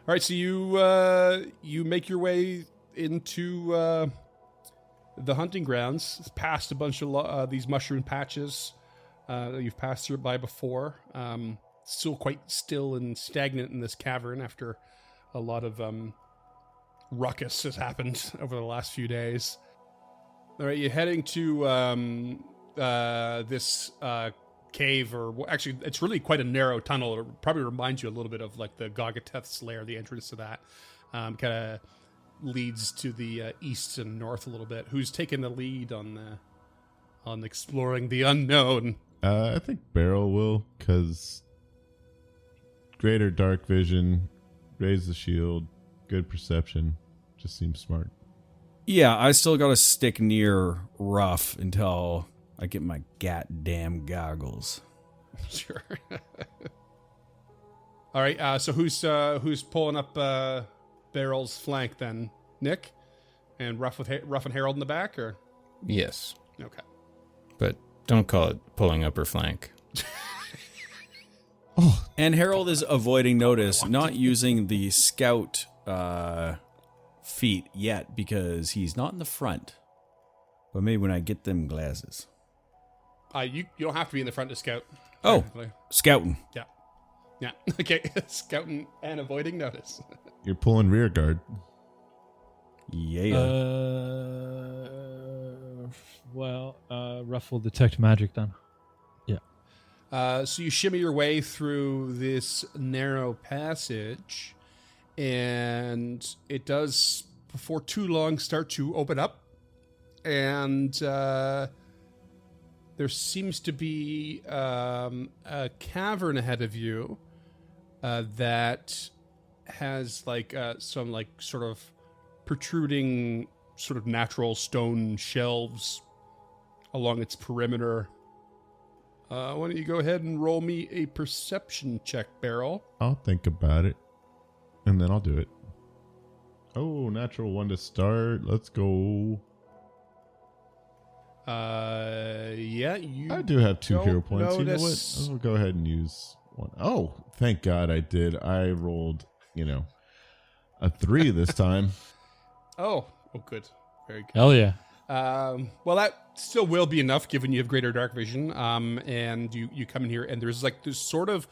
All right, so you make your way into the hunting grounds, past a bunch of these mushroom patches that you've passed through by before. Still quite still and stagnant in this cavern after a lot of ruckus has happened over the last few days. All right, you're heading to this cave, or actually, it's really quite a narrow tunnel. It probably reminds you a little bit of the Gagateth's lair, the entrance to that. Kind of leads to the east and north a little bit. Who's taking the lead on exploring the unknown? I think Beryl will, because greater dark vision, raise the shield, good perception, just seems smart. Yeah, I still gotta stick near Ruff until I get my goddamn goggles. Sure. All right. So who's pulling up Beryl's flank then? Nick, and Ruff and Harold in the back, or? Yes. Okay. But don't call it pulling up her flank. And Harold is avoiding notice, not using the scout feat yet because he's not in the front. But maybe when I get them glasses. You don't have to be in the front to scout. Oh, technically. scouting. Yeah. Okay. Scouting and avoiding notice. You're pulling rear guard. Yeah. Ruff will detect magic then. So you shimmy your way through this narrow passage, and it does, before too long, start to open up. And there seems to be a cavern ahead of you that has some sort of protruding sort of natural stone shelves along its perimeter. Why don't you go ahead and roll me a perception check, Beryl? I'll think about it, and then I'll do it. Oh, natural one to start. Let's go. Yeah, you. I do have 2 don't hero points. You know what? notice- I'll go ahead and use one. Oh, thank God I did. I rolled, a 3 this time. Oh, good. Very good. Hell yeah. Well, that still will be enough, given you have greater dark vision. And you come in here, and there's this sort of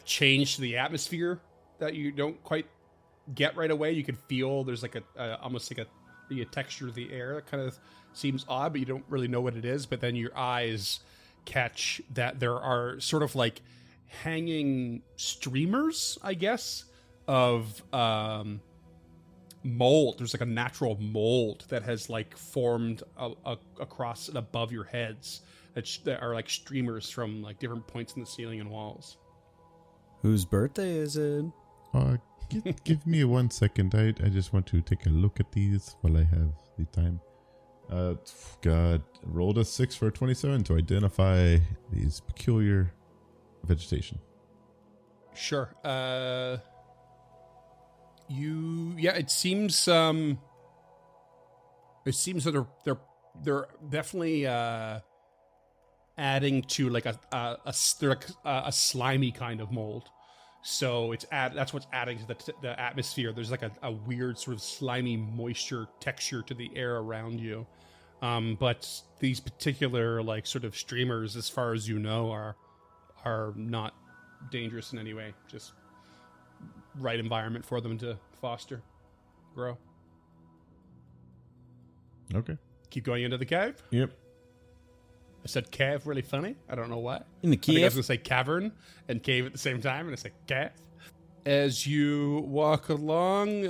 change to the atmosphere that you don't quite get right away. You can feel there's like almost like a texture of the air that kind of seems odd, but you don't really know what it is. But then your eyes catch that there are sort of like hanging streamers, I guess, of mold. There's like a natural mold that has like formed across and above your heads that are like streamers from like different points in the ceiling and walls. Whose birthday is it? Give me 1 second. I just want to take a look at these while I have the time. God, rolled a 6 for a 27 to identify these peculiar vegetation. Sure. It seems that they're definitely adding to like a slimy kind of mold. So that's what's adding to the atmosphere. There's like a weird sort of slimy moisture texture to the air around you. But these particular like sort of streamers, as far as you know, are not dangerous in any way. Just right environment for them to foster, grow. Okay. Keep going into the cave. Yep. I said cave really funny. I don't know why. In the I think I was cave? going to say cavern and cave at the same time, and I said cave. As you walk along,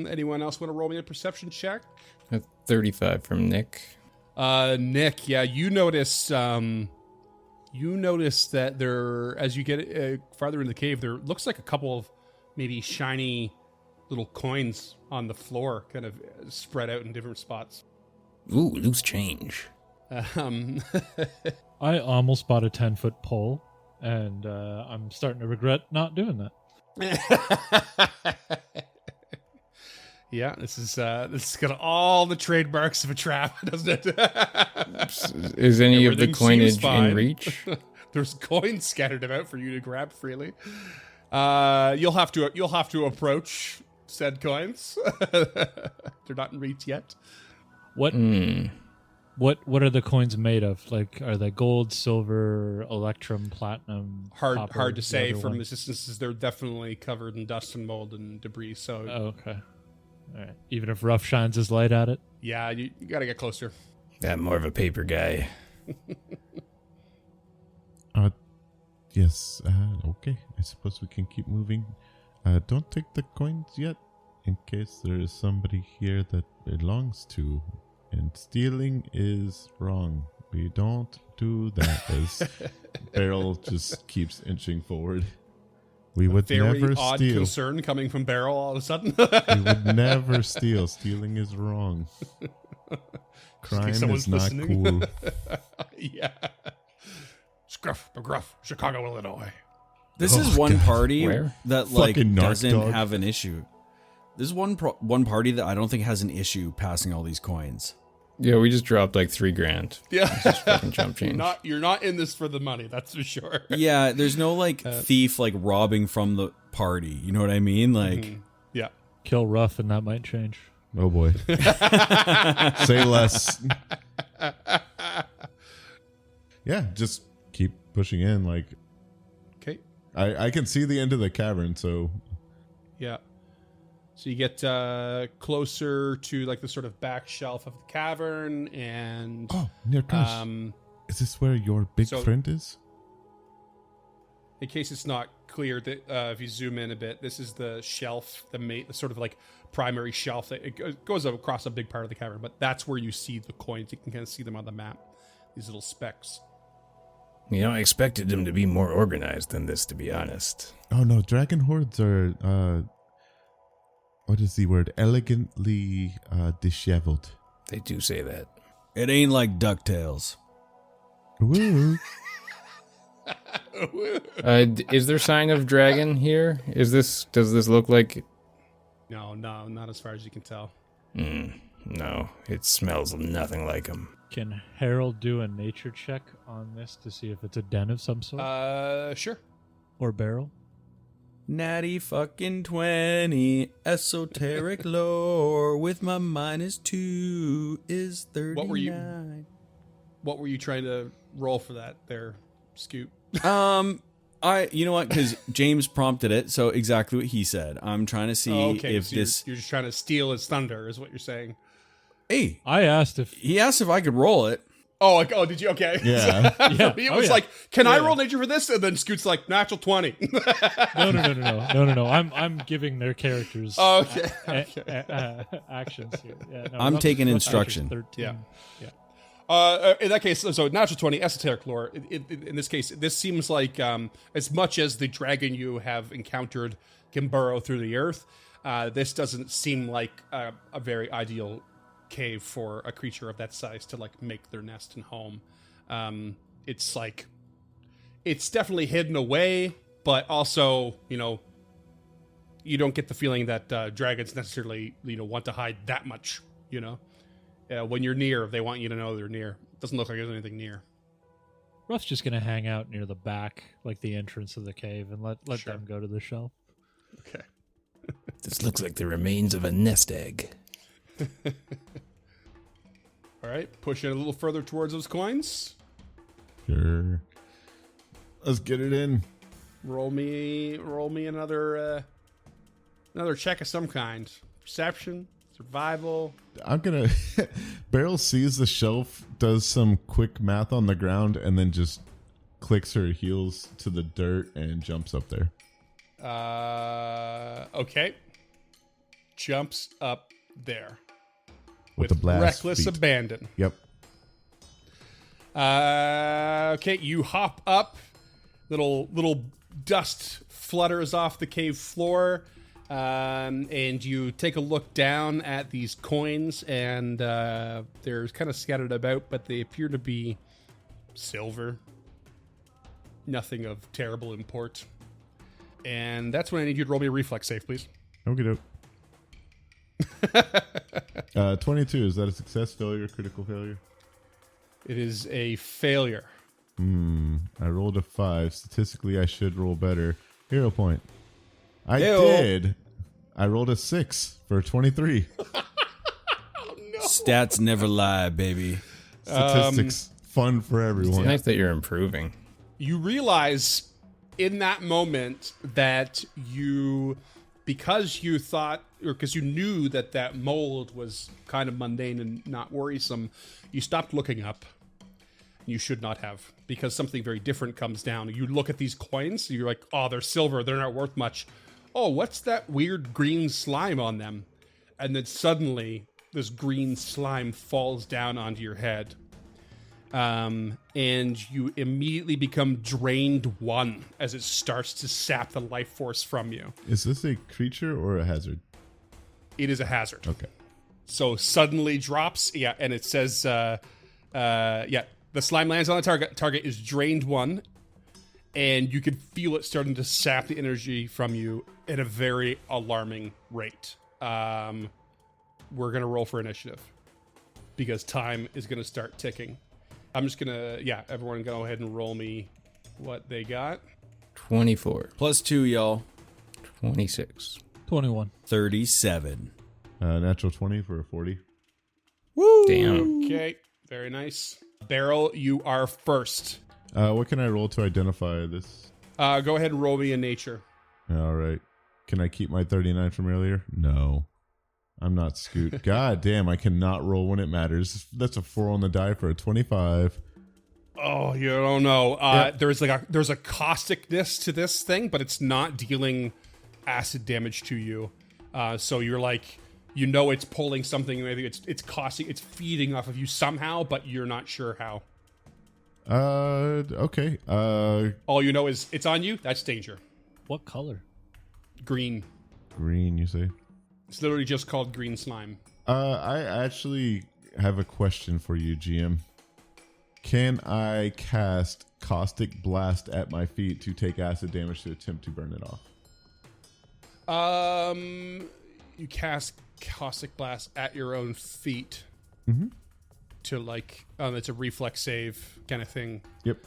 anyone else want to roll me a perception check? A 35 from Nick. Nick, yeah, you notice that there, as you get farther into the cave, there looks like a couple of maybe shiny little coins on the floor, kind of spread out in different spots. Ooh, loose change. I almost bought a 10-foot pole, and I'm starting to regret not doing that. Yeah, this has got all the trademarks of a trap, doesn't it? Is any of the Everything seems coinage fine. in reach? There's coins scattered about for you to grab freely. You'll have to approach said coins. They're not in reach yet. What what are the coins made of? Like, are they gold, silver, electrum, platinum? copper, Hard to the say other from ones? the distances. They're definitely covered in dust and mold and debris. So Oh, okay. All right. Even if rough shines his light at it. yeah, you got to get closer. I'm more of a paper guy. Yes. Okay. I suppose we can keep moving. Don't take the coins yet, in case there is somebody here that belongs to. And stealing is wrong. We don't do that. As Beryl just keeps inching forward. We would Very never odd steal. concern coming from Beryl all of a sudden. We would never steal. Stealing is wrong. Crime someone's is not listening. cool. Yeah. Scruff, McGruff, Chicago, Illinois. This is Oh, one God. party Where? that like Fucking narc doesn't dog. have an issue. This is one party that I don't think has an issue passing all these coins. Yeah, we just dropped like $3,000. Yeah. Fucking chump change. You're not in this for the money, that's for sure. Yeah, there's no like thief like robbing from the party. You know what I mean? Like, Yeah. Kill rough, and that might change. Oh boy. Say less. Yeah, just keep pushing in. Like, Okay. I can see the end of the cavern, so Yeah. So you get closer to like the sort of back shelf of the cavern, and near Kush. Is this where your big so- friend is? in case it's not clear, that if you zoom in a bit, this is the shelf, the sort of like primary shelf that it goes across a big part of the cavern. But that's where you see the coins. You can kind of see them on the map. These little specks. You know, I expected them to be more organized than this, to be honest. Oh no, dragon hordes are what is the word? Elegantly disheveled. They do say that. it ain't like DuckTales. Woo. Is there sign of dragon here? Does this look like No, not as far as you can tell. No, it smells nothing like him. Can Harold do a nature check on this to see if it's a den of some sort? Sure. Or barrel? Natty fucking 20. Esoteric lore with my -2 is 39. What were you trying to roll for that there, Scoot? You know what? Because James prompted it, so exactly what he said. I'm trying to see if so this. you're just trying to steal his thunder, is what you're saying. Hey, I asked if he asked if I could roll it. Oh, did you? Okay. Yeah. Yeah. He Oh, was yeah. like, "Can I Yeah. roll nature for this?" And then Scoot's like, "Natural 20." no. I'm giving their characters Oh, okay. actions here. Yeah, no, I'm taking rough instruction. actions, 13. Yeah. In that case, so natural 20, esoteric lore. In this case, this seems like as much as the dragon you have encountered can burrow through the earth, this doesn't seem like a very ideal cave for a creature of that size to like make their nest and home. It's like it's definitely hidden away, but also you don't get the feeling that dragons necessarily want to hide that much. When you're near, they want you to know they're near. Doesn't look like there's anything near. Ruff's just gonna hang out near the back, like the entrance of the cave, and let Sure. them go to the shelf. Okay. This looks like the remains of a nest egg. All right. Push it a little further towards those coins. Sure. Let's get it in. Roll me another check of some kind. Perception, survival. I'm gonna. Beryl sees the shelf, does some quick math on the ground, and then just clicks her heels to the dirt and jumps up there. Okay. Jumps up there With the blast reckless feet. abandon. Yep. Okay, you hop up. Little dust flutters off the cave floor, and you take a look down at these coins, and they're kind of scattered about, but they appear to be silver. Nothing of terrible import. And that's when I need you to roll me a reflex save, please. Okay, doke. 22. Is that a success, failure, critical failure? It is a failure. I rolled a 5. Statistically, I should roll better. Hero point. I Ew. did. I rolled a 6 for 23. Stats never lie, baby. Statistics, fun for everyone. It's nice that you're improving. You realize in that moment that because you thought, or because you knew that mold was kind of mundane and not worrisome, you stopped looking up. You should not have, because something very different comes down. You look at these coins, you're like, oh, they're silver, they're not worth much. Oh, what's that weird green slime on them? And then suddenly, this green slime falls down onto your head. And you immediately become drained 1 as it starts to sap the life force from you. Is this a creature or a hazard? It is a hazard. Okay. So suddenly drops, and it says, the slime lands on the target. Target is drained 1, and you can feel it starting to sap the energy from you at a very alarming rate. We're gonna roll for initiative because time is gonna start ticking. I'm just gonna, everyone go ahead and roll me what they got. 24, +2, y'all. 26. 21. 37. Natural 20 for a 40. Damn. Okay, very nice. Beryl, you are first. What can I roll to identify this? Go ahead and roll me in nature. All right. Can I keep my 39 from earlier? No. I'm not Scoot. God damn, I cannot roll when it matters. That's a 4 on the die for a 25. Oh, you don't know. There's a causticness to this thing, but it's not dealing acid damage to you. So you're like, it's pulling something. Maybe it's caustic. It's feeding off of you somehow, but you're not sure how. Okay. All you know is it's on you. That's danger. What color? Green. Green, you say? It's literally just called green slime. I actually have a question for you, GM. Can I cast Caustic Blast at my feet to take acid damage to attempt to burn it off? You cast Caustic Blast at your own feet Mhm. to like, it's a reflex save kind of thing. Yep.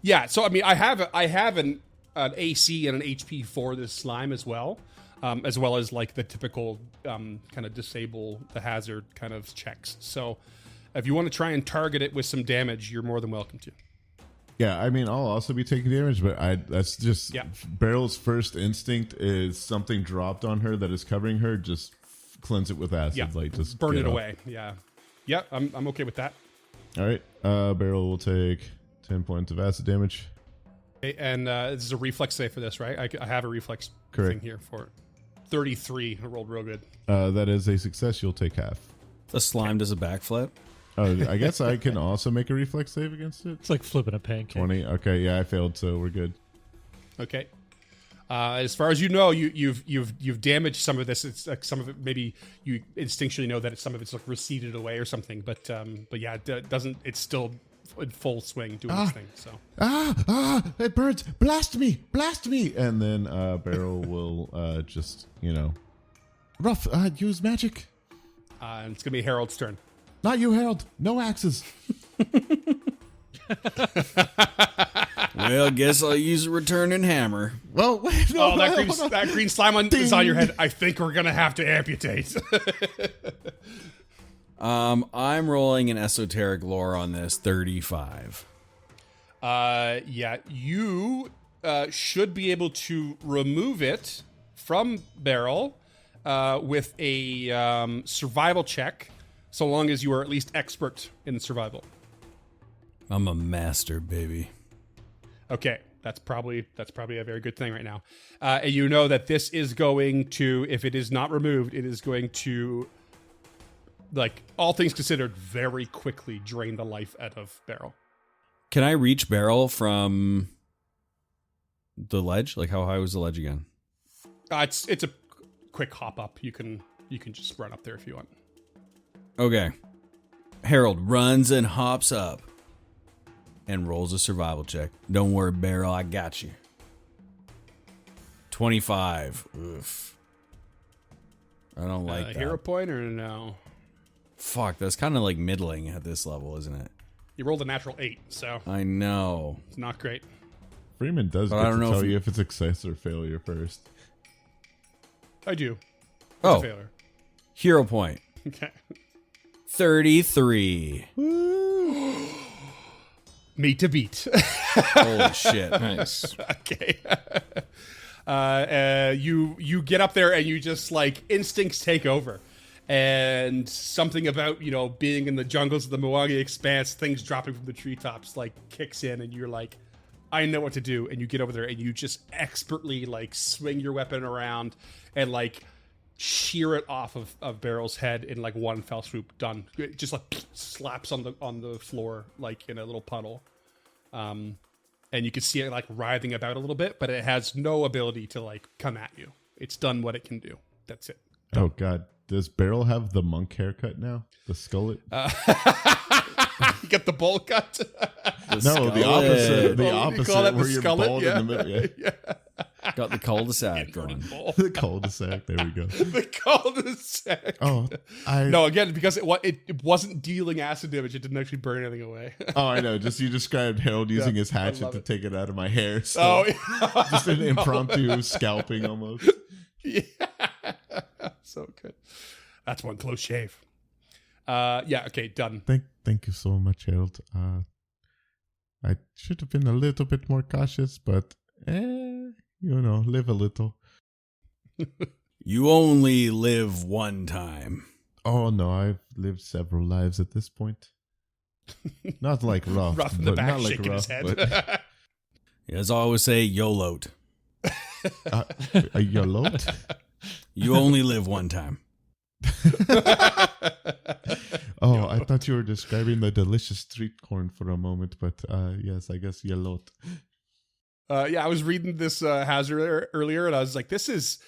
Yeah. So I mean, I have an AC and an HP for this slime as well as like the typical kind of disable the hazard kind of checks. So if you want to try and target it with some damage, you're more than welcome to. Yeah, I mean, I'll also be taking damage, but that's just Yeah. Beryl's first instinct is something dropped on her that is covering her. Just cleanse it with acid, Yeah. like just Burn get it off. away. Yeah. Yeah. I'm okay with that. All right, Beryl will take 10 points of acid damage. Okay, and this is a reflex save for this, right? I have a reflex Correct. thing here for 33. I rolled real good. That is a success. You'll take half. The slime does a backflip. Oh, I guess I can also make a reflex save against it. It's like flipping a pancake. 20. Okay, yeah, I failed, so we're good. Okay. As far as you know, you've damaged some of this. It's like some of it. Maybe you instinctually know that some of it's like receded away or something. But yeah, it doesn't. It's still in full swing doing its thing. So It burns! Blast me! And then Beryl will just use magic. and it's gonna be Harold's turn. Not you, Harold. No axes. Well, guess I'll use a returning hammer. Well, wait, no, Oh, that green slime is on your head. I think we're gonna have to amputate. I'm rolling an esoteric lore on this 35. Yeah, you should be able to remove it from Beryl with a survival check, so long as you are at least expert in survival. I'm a master, baby. Okay, that's probably a very good thing right now. And you know that this is going to, if it is not removed, it is going to, like, all things considered, very quickly drain the life out of Beryl. Can I reach Beryl from the ledge? Like, how high was the ledge again? It's a quick hop up. You can just run up there if you want. Okay. Harold runs and hops up and rolls a survival check. Don't worry, Beryl, I got you. 25. Oof. I don't like that. Hero point or no? Fuck, that's kind of like middling at this level, isn't it? You rolled a natural 8, so I know. it's not great. Freeman does But get I don't to know tell if- you if it's success or failure first. I do. It's Oh, a failure. hero point. Okay. 33. Meet to beat. Holy shit. Nice. Okay. You get up there and you just like instincts take over, and something about being in the jungles of the Mwangi Expanse, things dropping from the treetops like kicks in, and you're like, I know what to do. And you get over there and you just expertly like swing your weapon around and like shear it off of Beryl's head in like one fell swoop. Done. It just like slaps on the floor like in a little puddle. And you can see it like writhing about a little bit, but it has no ability to like come at you. It's done what it can do. That's it. Oh God, does Beryl have the monk haircut now? The skullet? You get the bowl cut. No, the opposite. The Oh, you opposite, call that the where you're skullet? bald Yeah. in the middle. Yeah. Got the cul-de-sac going. Inverted bowl. The cul-de-sac. There we go. The cul-de-sac. Oh, No, again, because it wasn't dealing acid damage, it didn't actually burn anything away. Oh, I know. Just you described Harold using his hatchet love to it. take it out of my hair. So Oh, just an impromptu scalping almost. yeah. So good. That's one close shave. Yeah, okay, done. Thank you so much, Harold. I should have been a little bit more cautious, but live a little. You only live one time. Oh no, I've lived several lives at this point. Not like rough, Rough in the but back, not like shaking his rough. head. But, As I always say, YOLO'd. a YOLO'd? You only live one time. Oh, I thought you were describing the delicious street corn for a moment, but yes, I guess YOLO'd. Yeah, I was reading this hazard earlier, and I was like, "This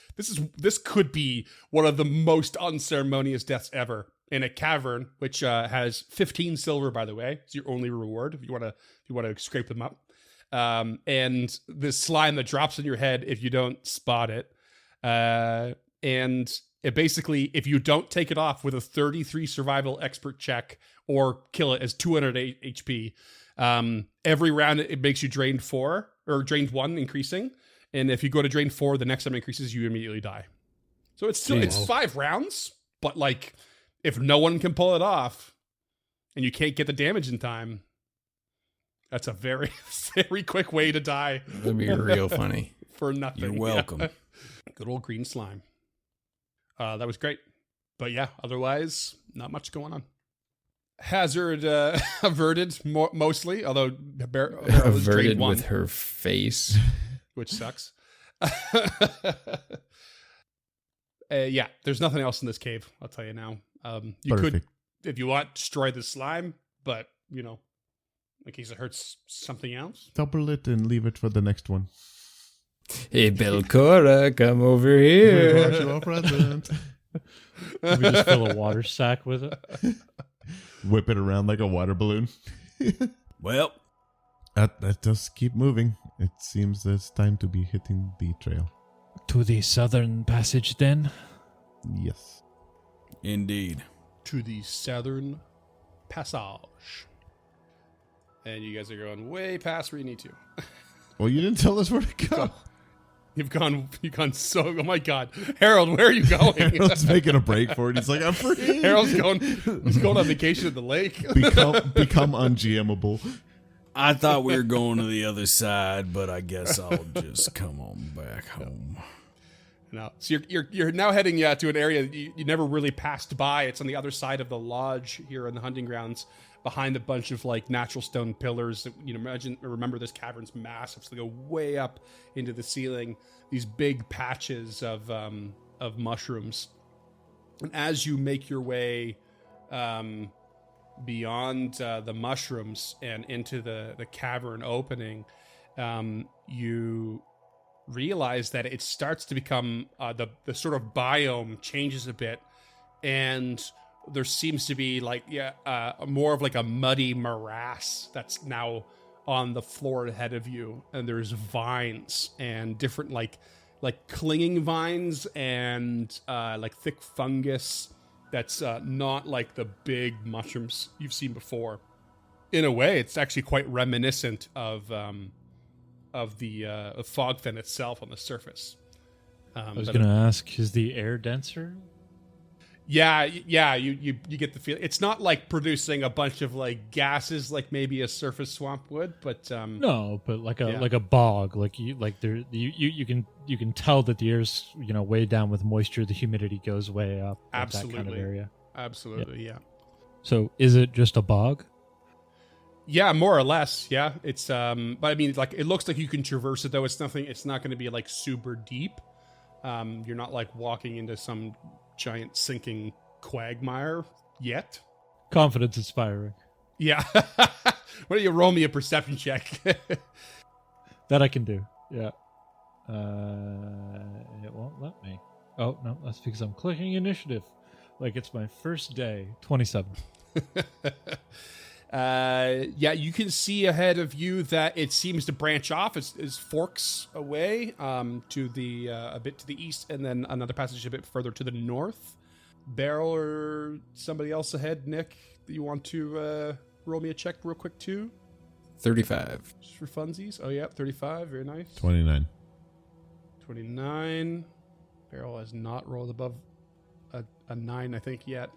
could be one of the most unceremonious deaths ever in a cavern, which has 15 silver, by the way. It's your only reward if you want to scrape them up. And this slime that drops on your head if you don't spot it, and It basically, if you don't take it off with a 33 survival expert check or kill it as 200 HP, every round it makes you drained 4 or drained 1 increasing. And if you go to drain 4, the next time it increases, you immediately die. So it's still, it's 5 rounds, but like if no one can pull it off and you can't get the damage in time, that's a very, very quick way to die. That'd be real funny. For nothing. You're welcome. Yeah. Good old green slime. That was great. But yeah, otherwise, not much going on. Hazard averted mostly, although Beryl was Averted drained 1, with her face. which sucks. Yeah, there's nothing else in this cave, I'll tell you now. You could, Perfect. if you want, destroy the slime, but, you know, in case it hurts something else. Double it and leave it for the next one. Hey, Belcora, come over here. Virtual present. We just fill a water sack with it. Whip it around like a water balloon. Well, That does keep moving. It seems it's time to be hitting the trail. To the southern passage, then. Yes. indeed. To the southern passage. And you guys are going way past where you need to. Well, you didn't tell us where to go. You've gone so, oh my God. Harold, where are you going? Harold's making a break for it. He's like, I'm free. Harold's going on vacation at the lake. become ungmable. I thought we were going to the other side, but I guess I'll just come on back home. No. So you're now heading to an area you never really passed by. It's on the other side of the lodge here in the hunting grounds, behind a bunch of like natural stone pillars. You know, remember this cavern's massive, so they go way up into the ceiling. These big patches of mushrooms, and as you make your way beyond the mushrooms and into the cavern opening, you realize that it starts to become the sort of biome changes a bit, and there seems to be like more of like a muddy morass that's now on the floor ahead of you, and there's vines and different like clinging vines and like thick fungus that's not like the big mushrooms you've seen before. In a way, it's actually quite reminiscent of the fogfin itself on the surface. I was going to ask, is the air denser? Yeah, you get the feel. It's not like producing a bunch of like gases like maybe a surface swamp would, but No, but like a bog, you can tell that the air's way down with moisture. The humidity goes way up. Like Absolutely. that kind of area. Absolutely, yeah. So is it just a bog? Yeah, more or less. Yeah, it's but I mean, like it looks like you can traverse it though. It's nothing. It's not going to be like super deep. You're not like walking into some giant sinking quagmire yet. Confidence inspiring. Yeah. Why don't you roll me a perception check? That I can do. Yeah. It won't let me. Oh no, that's because I'm clicking initiative. Like it's my first day. 27. Yeah, you can see ahead of you that it seems to branch off. It forks away to the a bit to the east, and then another passage a bit further to the north. Beryl or somebody else ahead, Nick, you want to roll me a check real quick too? 35. Just for funsies. Oh yeah, 35. Very nice. 29. 29. Beryl has not rolled above a 9, I think, yet.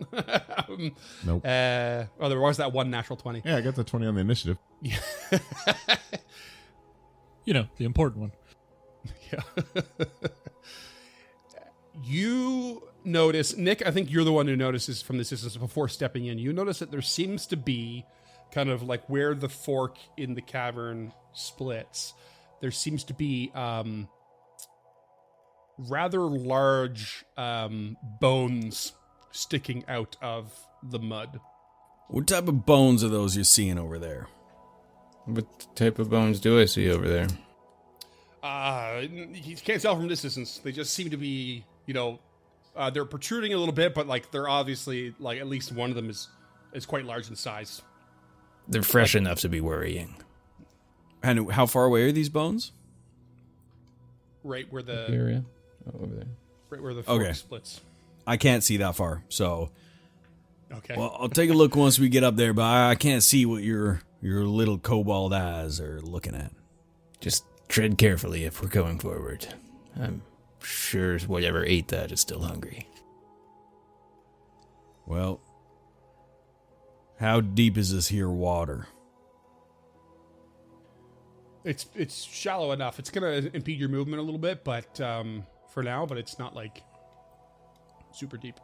Nope. There was that one natural 20. Yeah, I got the 20 on the initiative. Yeah. The important one. Yeah. You notice, Nick, I think you're the one who notices from this distance before stepping in. You notice that there seems to be kind of like where the fork in the cavern splits. There seems to be rather large bones sticking out of the mud. What type of bones are those you're seeing over there? What type of bones do I see over there? You can't tell from this distance. They just seem to be, they're protruding a little bit, but like they're obviously like at least one of them is quite large in size. They're fresh enough to be worrying. And how far away are these bones? Right where the Area? Oh, over there. right where the fork Okay. splits. I can't see that far. So, Okay. well, I'll take a look once we get up there, but I can't see what your little cobalt eyes are looking at. Just tread carefully if we're going forward. I'm sure whatever ate that is still hungry. Well, how deep is this here water? It's shallow enough. It's gonna impede your movement a little bit, but for now, but it's not like super deep.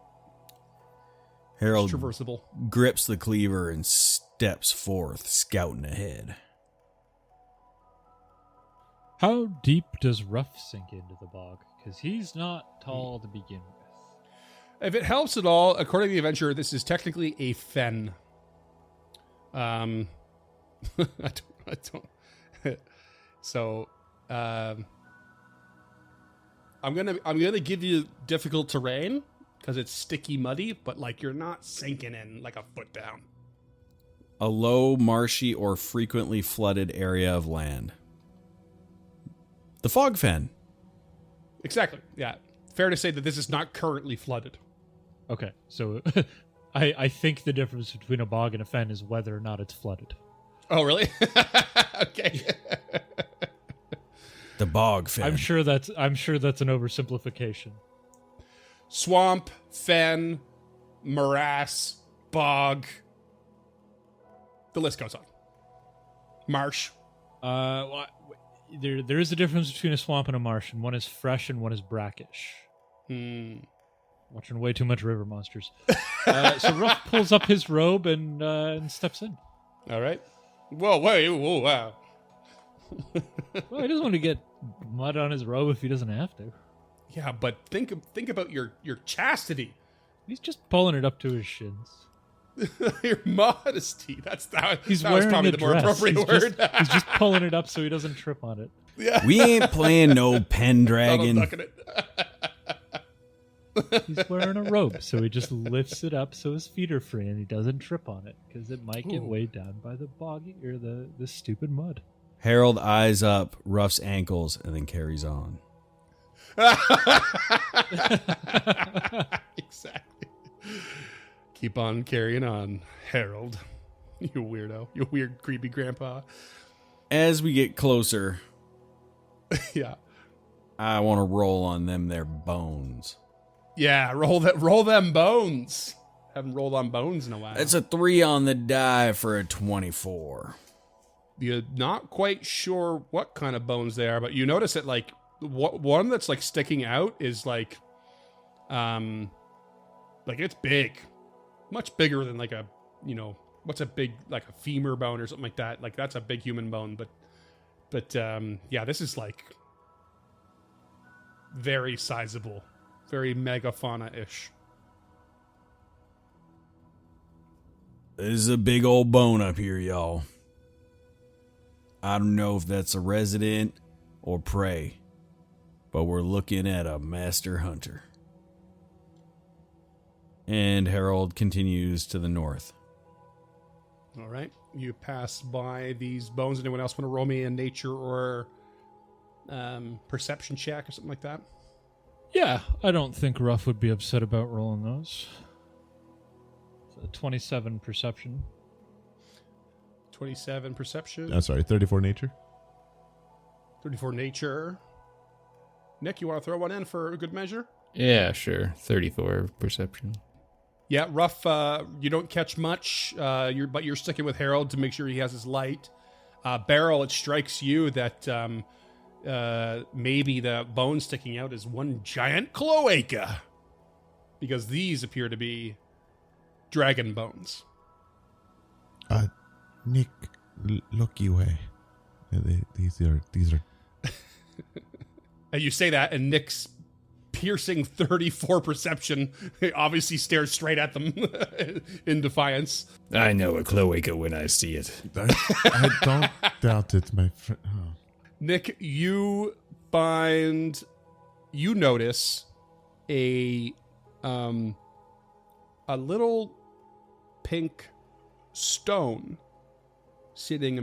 Harold It's traversable. grips the cleaver and steps forth, scouting ahead. How deep does Ruff sink into the bog? Because he's not tall to begin with. If it helps at all, according to the adventurer, this is technically a fen. I don't. So, I'm gonna give you difficult terrain because it's sticky, muddy, but like you're not sinking in like a foot down. A low, marshy, or frequently flooded area of land. The fog fen. Exactly. Yeah. Fair to say that this is not currently flooded. Okay, so I think the difference between a bog and a fen is whether or not it's flooded. Oh, really? Okay. The bog fen. I'm sure that's an oversimplification. Swamp, fen, morass, bog. The list goes on. Marsh. There is a difference between a swamp and a marsh, and one is fresh and one is brackish. Watching way too much River Monsters. So Ruff pulls up his robe and steps in. All right. Whoa, wow. Well, he doesn't want to get mud on his robe if he doesn't have to. Yeah, but think about your chastity, He's just pulling it up to his shins. your modesty. He's that was wearing probably a the more dress. appropriate word. He's just pulling it up so he doesn't trip on it. Yeah. We ain't playing no Donald Pendragon. ducking it. He's wearing a robe, so he just lifts it up so his feet are free and he doesn't trip on it because it might get Ooh. weighed down by the boggy or the stupid mud. Harold eyes up Ruff's ankles and then carries on. Exactly. Keep on carrying on, Harold. You weirdo. You weird, creepy grandpa. As we get closer, Yeah. I want to roll on them their bones. Yeah, roll them bones. Haven't rolled on bones in a while. It's a 3 on the die for a 24. You're not quite sure what kind of bones they are, but you notice that like one that's like sticking out is like it's big, much bigger than like a, what's a big, like a femur bone or something like that. Like that's a big human bone, but yeah, this is like very sizable, very megafauna-ish. There's a big old bone up here, y'all. I don't know if that's a resident or prey, but we're looking at a master hunter. And Harold continues to the north. All right, you pass by these bones. Anyone else want to roll me a nature or perception check or something like that? Yeah, I don't think Ruff would be upset about rolling those. It's a 27 perception. 27 perception. I'm sorry, 34 nature. 34 nature. Nick, you want to throw one in for a good measure? Yeah, sure. 34 perception. Yeah, Ruff, you don't catch much, but you're sticking with Harold to make sure he has his light. Beryl, it strikes you that maybe the bone sticking out is one giant cloaca, because these appear to be dragon bones. Nick, look away. These are. And you say that, and Nick's piercing 34 perception obviously stares straight at them in defiance. I know a cloaca when I see it. I don't doubt it, my friend. Oh. Nick, you notice a little pink stone sitting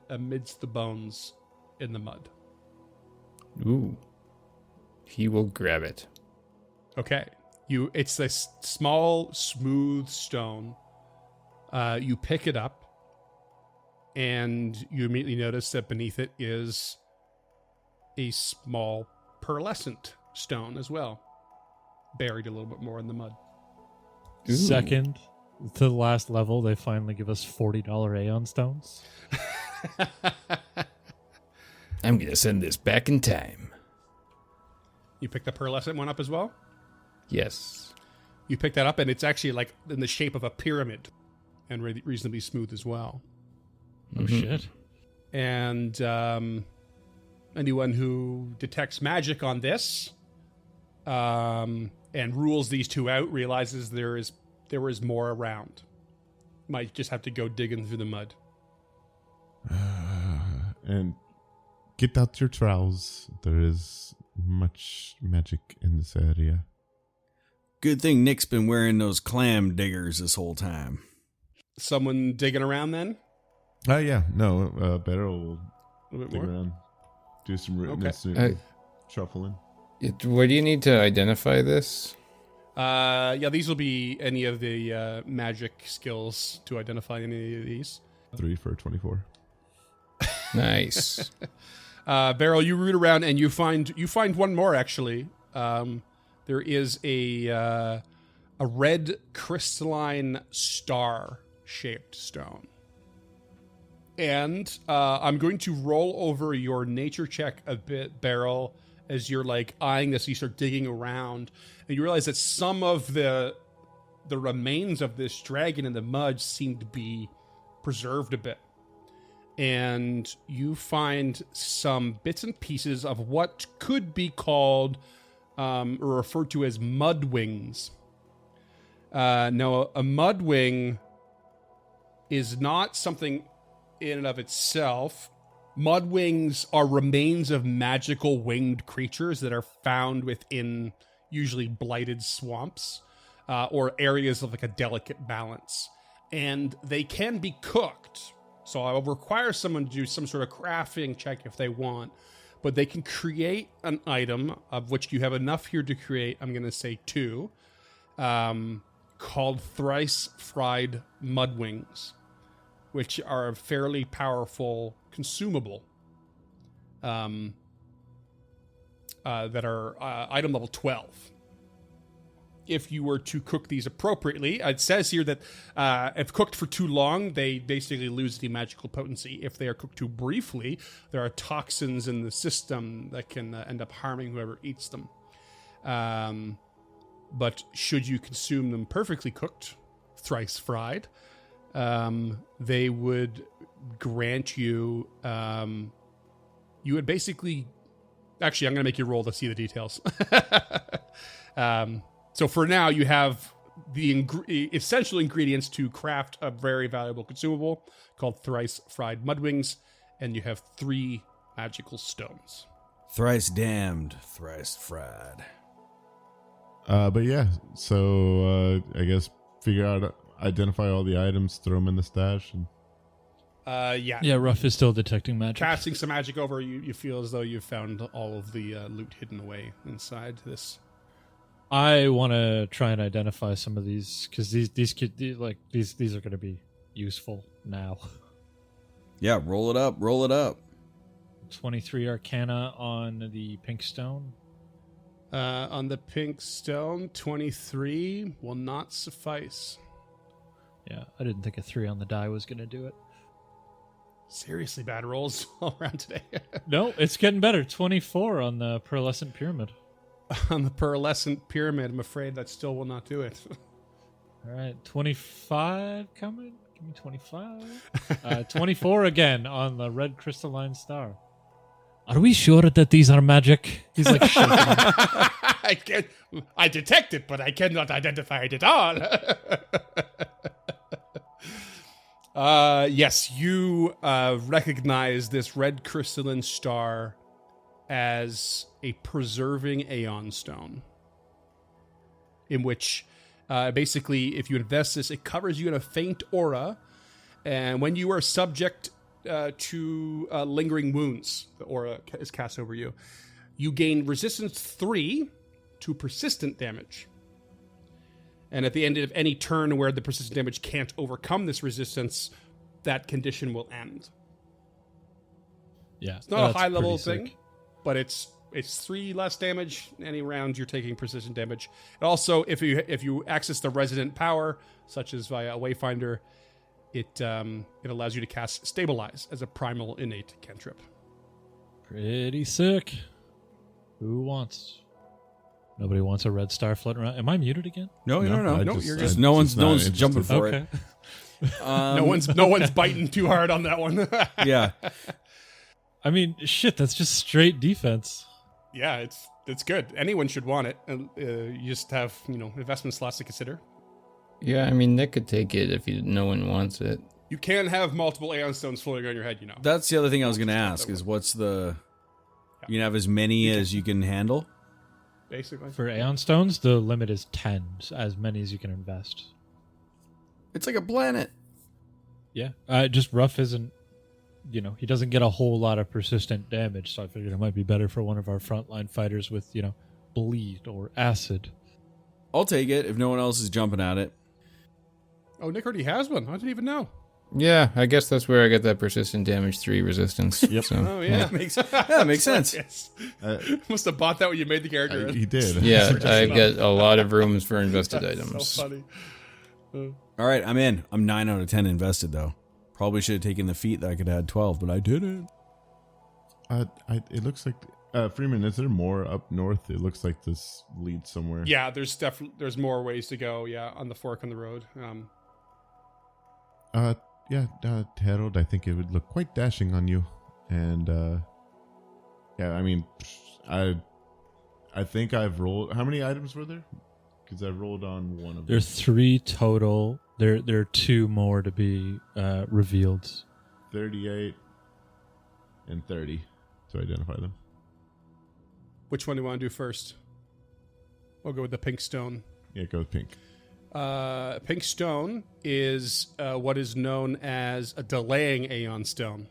amidst the bones in the mud. Ooh. He will grab it. Okay. It's this small, smooth stone. You pick it up, and you immediately notice that beneath it is a small pearlescent stone as well, buried a little bit more in the mud. Ooh. Second to the last level, they finally give us $40 Aeon stones. I'm going to send this back in time. You pick the pearlescent one up as well? Yes. You pick that up, and it's actually like in the shape of a pyramid and reasonably smooth as well. Oh, shit. And anyone who detects magic on this and rules these two out realizes there is more around. Might just have to go digging through the mud. And get out your trowels. There is much magic in this area. Good thing Nick's been wearing those clam diggers this whole time. Someone digging around then? Yeah. No, Beryl will A little bit dig more? around. Do some rooting shuffling. What do you need to identify this? Yeah, these will be any of the magic skills to identify any of these. 3 for 24. Nice. Beryl, you root around and you find one more actually. There is a red crystalline star-shaped stone. And I'm going to roll over your nature check a bit, Beryl, as you're like eyeing this. You start digging around, and you realize that some of the remains of this dragon in the mud seem to be preserved a bit. And you find some bits and pieces of what could be called or referred to as mud wings. Now, a mud wing is not something in and of itself. Mud wings are remains of magical winged creatures that are found within usually blighted swamps or areas of like a delicate balance. And they can be cooked. So I will require someone to do some sort of crafting check if they want. But they can create an item, of which you have enough here to create, I'm going to say 2, called Thrice Fried Mud Wings, which are a fairly powerful consumable that are item level 12. If you were to cook these appropriately, it says here that if cooked for too long, they basically lose the magical potency. If they are cooked too briefly, there are toxins in the system that can end up harming whoever eats them. But should you consume them perfectly cooked, thrice fried, they would grant you, you would basically, actually, I'm going to make you roll to see the details. So for now, you have the essential ingredients to craft a very valuable consumable called Thrice Fried Mudwings, and you have 3 magical stones. Thrice damned, thrice fried. But yeah, so I guess identify all the items, throw them in the stash, and Yeah. Yeah, Ruff is still detecting magic. Casting some magic over, you feel as though you've found all of the loot hidden away inside this. I want to try and identify some of these because these are going to be useful now. Yeah, roll it up, roll it up. 23 Arcana on the pink stone. On the pink stone, 23 will not suffice. Yeah, I didn't think a 3 on the die was going to do it. Seriously bad rolls all around today. No, it's getting better. 24 on the pearlescent pyramid. On the pearlescent pyramid, I'm afraid that still will not do it. All right, 25 coming. Give me 25. 24 again on the red crystalline star. Are we sure that these are magic? He's like shaking. I detect it, but I cannot identify it at all. Yes, you recognize this red crystalline star as a preserving Aeon stone, in which basically if you invest this, it covers you in a faint aura, and when you are subject to lingering wounds, the aura is cast over you, you gain resistance 3 to persistent damage. And at the end of any turn where the persistent damage can't overcome this resistance, that condition will end. Yeah. It's not a that's high level pretty thing, sick. but it's 3 less damage any round you're taking persistent damage. And also, if you access the resident power, such as via a Wayfinder, it allows you to cast Stabilize as a primal innate cantrip. Pretty sick. Who wants? Nobody wants a red star floating around. Am I muted again? No, I No, just- you're I good. just No one's not jumping interested. for Okay. it. No one's biting too hard on that one. Yeah. I mean, shit, that's just straight defense. Yeah, it's good. Anyone should want it. You just have investment slots to consider. Yeah, I mean, Nick could take it if no one wants it. You can have multiple Aeon Stones floating on your head. That's the other thing I was going to ask is what's the... You can have as many as you can handle? Basically. For Aeon Stones, the limit is 10, as many as you can invest. It's like a planet. Yeah. Just Ruff isn't, he doesn't get a whole lot of persistent damage, so I figured it might be better for one of our frontline fighters with, bleed or acid. I'll take it if no one else is jumping at it. Oh, Nick already has one. I didn't even know. Yeah, I guess that's where I get that persistent damage 3 resistance. Yep. So, Oh yeah, That makes sense. Yes. Uh, Must have bought that when you made the character. He did. Yeah, I get a lot of rooms for invested That's items. so funny. All right, I'm in. I'm 9 out of 10 invested, though. Probably should have taken the feat that I could add 12, but I didn't. It looks like Freeman. Is there more up north? It looks like this leads somewhere. Yeah, there's more ways to go. Yeah, on the fork on the road. Harold, I think it would look quite dashing on you, and I mean, I think I've rolled. How many items were there? Because I rolled on one of them. There's 3 total. There are 2 more to be revealed. 38 and 30 to identify them. Which one do you want to do first? We'll go with the pink stone. Yeah, go with pink. Pink stone is what is known as a delaying Aeon stone.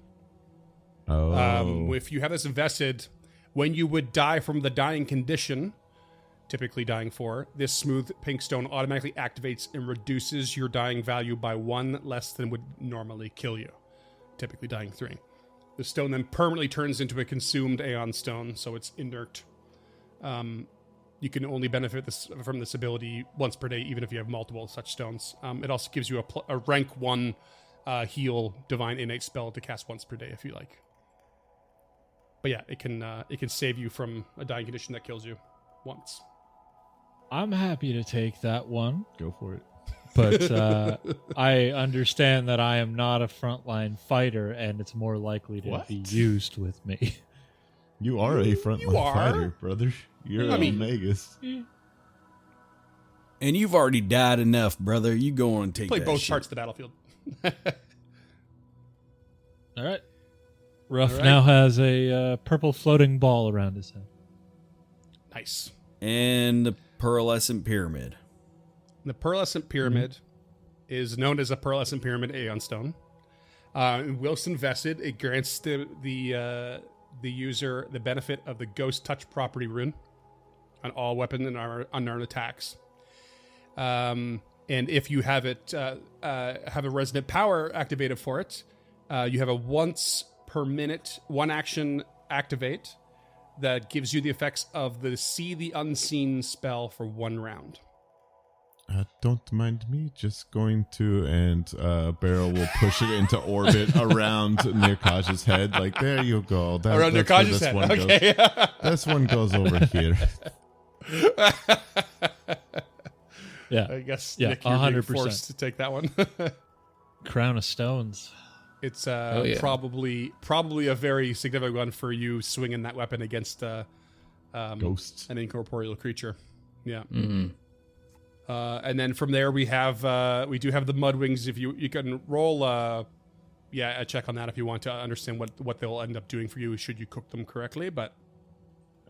If you have this invested, when you would die from the dying condition, typically dying 4, this smooth pink stone automatically activates and reduces your dying value by 1 less than would normally kill you, typically dying 3. The stone then permanently turns into a consumed Aeon stone, so it's inert. You can only benefit from this ability once per day, even if you have multiple such stones. It also gives you a rank 1 heal divine innate spell to cast once per day if you like. But yeah, it can save you from a dying condition that kills you once. I'm happy to take that one, Go for it. but I understand that I am not a frontline fighter, and it's more likely to What? be used with me. You are a frontline are? fighter, brother. You're I mean- Magus. And you've already died enough, brother. You go on and take Play that both shit. parts of the battlefield. All right. Ruff All right. now has a purple floating ball around his head. Nice. And the pearlescent pyramid. The pearlescent pyramid is known as a pearlescent pyramid Aeon stone. Whilst invested, it grants the user the benefit of the ghost touch property rune on all weapon and unarmed attacks. And if you have it have a resonant power activated for it, you have a once per minute 1 action activate that gives you the effects of the See the Unseen spell for 1 round. Don't mind me, just going to, and Barrel will push it into orbit around Nirkaj's head. Like, there you go. Around that's where Nirkaj's this head. one goes. Okay. This one goes over here. Yeah. I guess Yeah, Nick, you're being 100%. forced to take that one. Crown of Stones. It's yeah. probably a very significant one for you swinging that weapon against Ghosts. an incorporeal creature. Yeah. Mm-hmm. And then from there we do have the Mudwings. If you can roll a check on that if you want to understand what they'll end up doing for you should you cook them correctly. But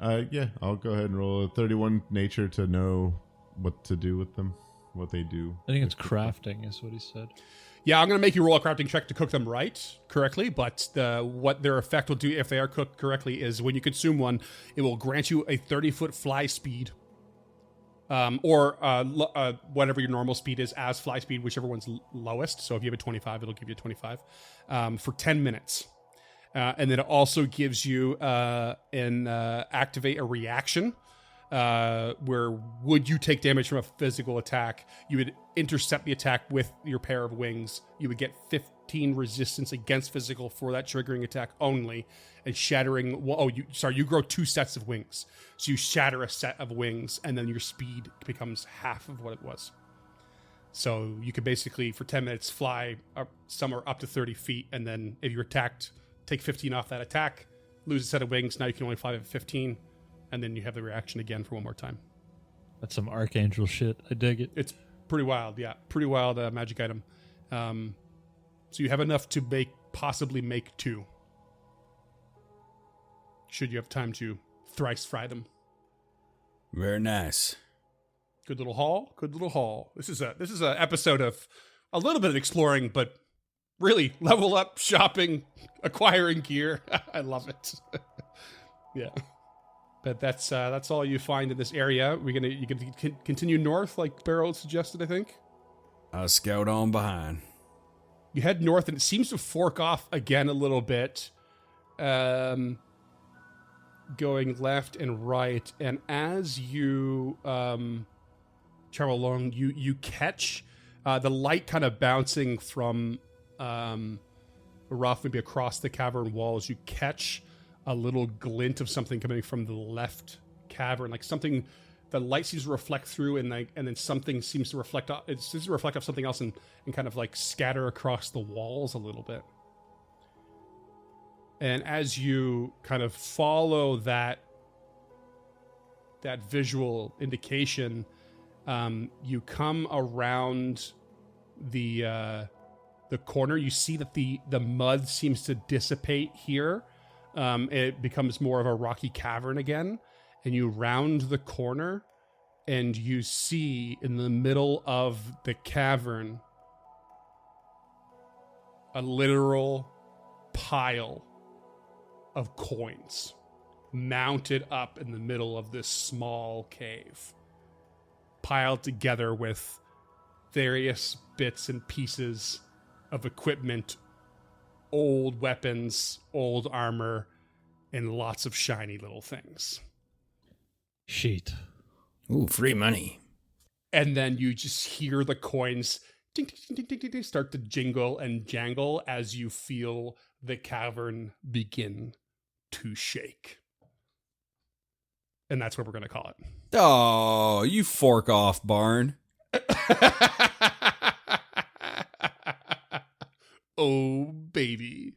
Yeah, I'll go ahead and roll a 31 nature to know what to do with them, what they do. I think it's crafting, is what he said. yeah, I'm gonna make you roll a crafting check to cook them correctly. But what their effect will do if they are cooked correctly is when you consume one, it will grant you a 30-foot fly speed. whatever your normal speed is as fly speed, whichever one's lowest. So if you have a 25, it'll give you a 25 for 10 minutes. And then it also gives you activate a reaction where would you take damage from a physical attack, you would intercept the attack with your pair of wings. You would get 15 resistance against physical for that triggering attack only, and shattering. You grow 2 sets of wings, so you shatter a set of wings, and then your speed becomes half of what it was. So you could basically for 10 minutes fly somewhere up to 30 feet, and then if you're attacked, take 15 off that attack, lose a set of wings. Now you can only fly at 15. And then you have the reaction again for one more time. That's some Archangel shit. I dig it. It's pretty wild, yeah. Pretty wild magic item. So you have enough to possibly make 2. Should you have time to thrice fry them. Very nice. Good little haul. Good little haul. This is a episode of a little bit of exploring, but really level up, shopping, acquiring gear. I love it. Yeah. But that's all you find in this area. You can continue north, like Barrow suggested, I think. I'll scout on behind. You head north, and it seems to fork off again a little bit, going left and right. And as you travel along, you catch the light kind of bouncing from rough, maybe across the cavern walls. You catch a little glint of something coming from the left cavern, like something the light seems to reflect through, and then something seems to reflect off. It seems to reflect off something else and kind of like scatter across the walls a little bit. And as you kind of follow that visual indication, you come around the corner. You see that the mud seems to dissipate here. It becomes more of a rocky cavern again, and you round the corner, and you see in the middle of the cavern a literal pile of coins mounted up in the middle of this small cave, piled together with various bits and pieces of equipment, old weapons, old armor, and lots of shiny little things. Shit. Ooh, free money. And then you just hear the coins ding, ding, ding, ding, ding, ding, start to jingle and jangle as you feel the cavern begin to shake. And that's what we're going to call it. Oh, you fork off, Barn. Oh, baby.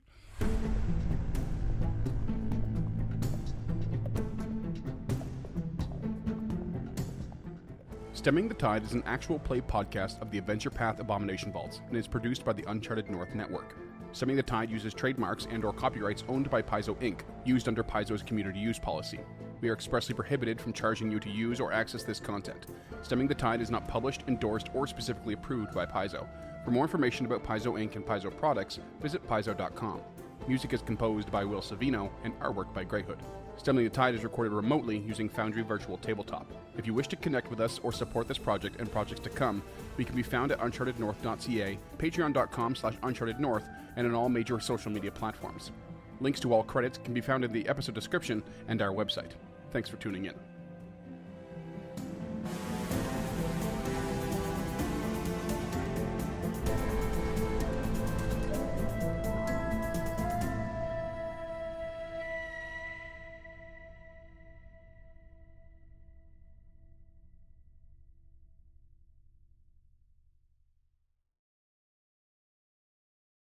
Stemming the Tide is an actual play podcast of the Adventure Path Abomination Vaults and is produced by the Uncharted North Network. Stemming the Tide uses trademarks and/or copyrights owned by Paizo Inc., used under Paizo's community use policy. We are expressly prohibited from charging you to use or access this content. Stemming the Tide is not published, endorsed, or specifically approved by Paizo. For more information about Paizo Inc. and Paizo products, visit paizo.com. Music is composed by Will Savino and artwork by Greyhood. Stemming the Tide is recorded remotely using Foundry Virtual Tabletop. If you wish to connect with us or support this project and projects to come, we can be found at unchartednorth.ca, patreon.com/unchartednorth, and on all major social media platforms. Links to all credits can be found in the episode description and our website. Thanks for tuning in.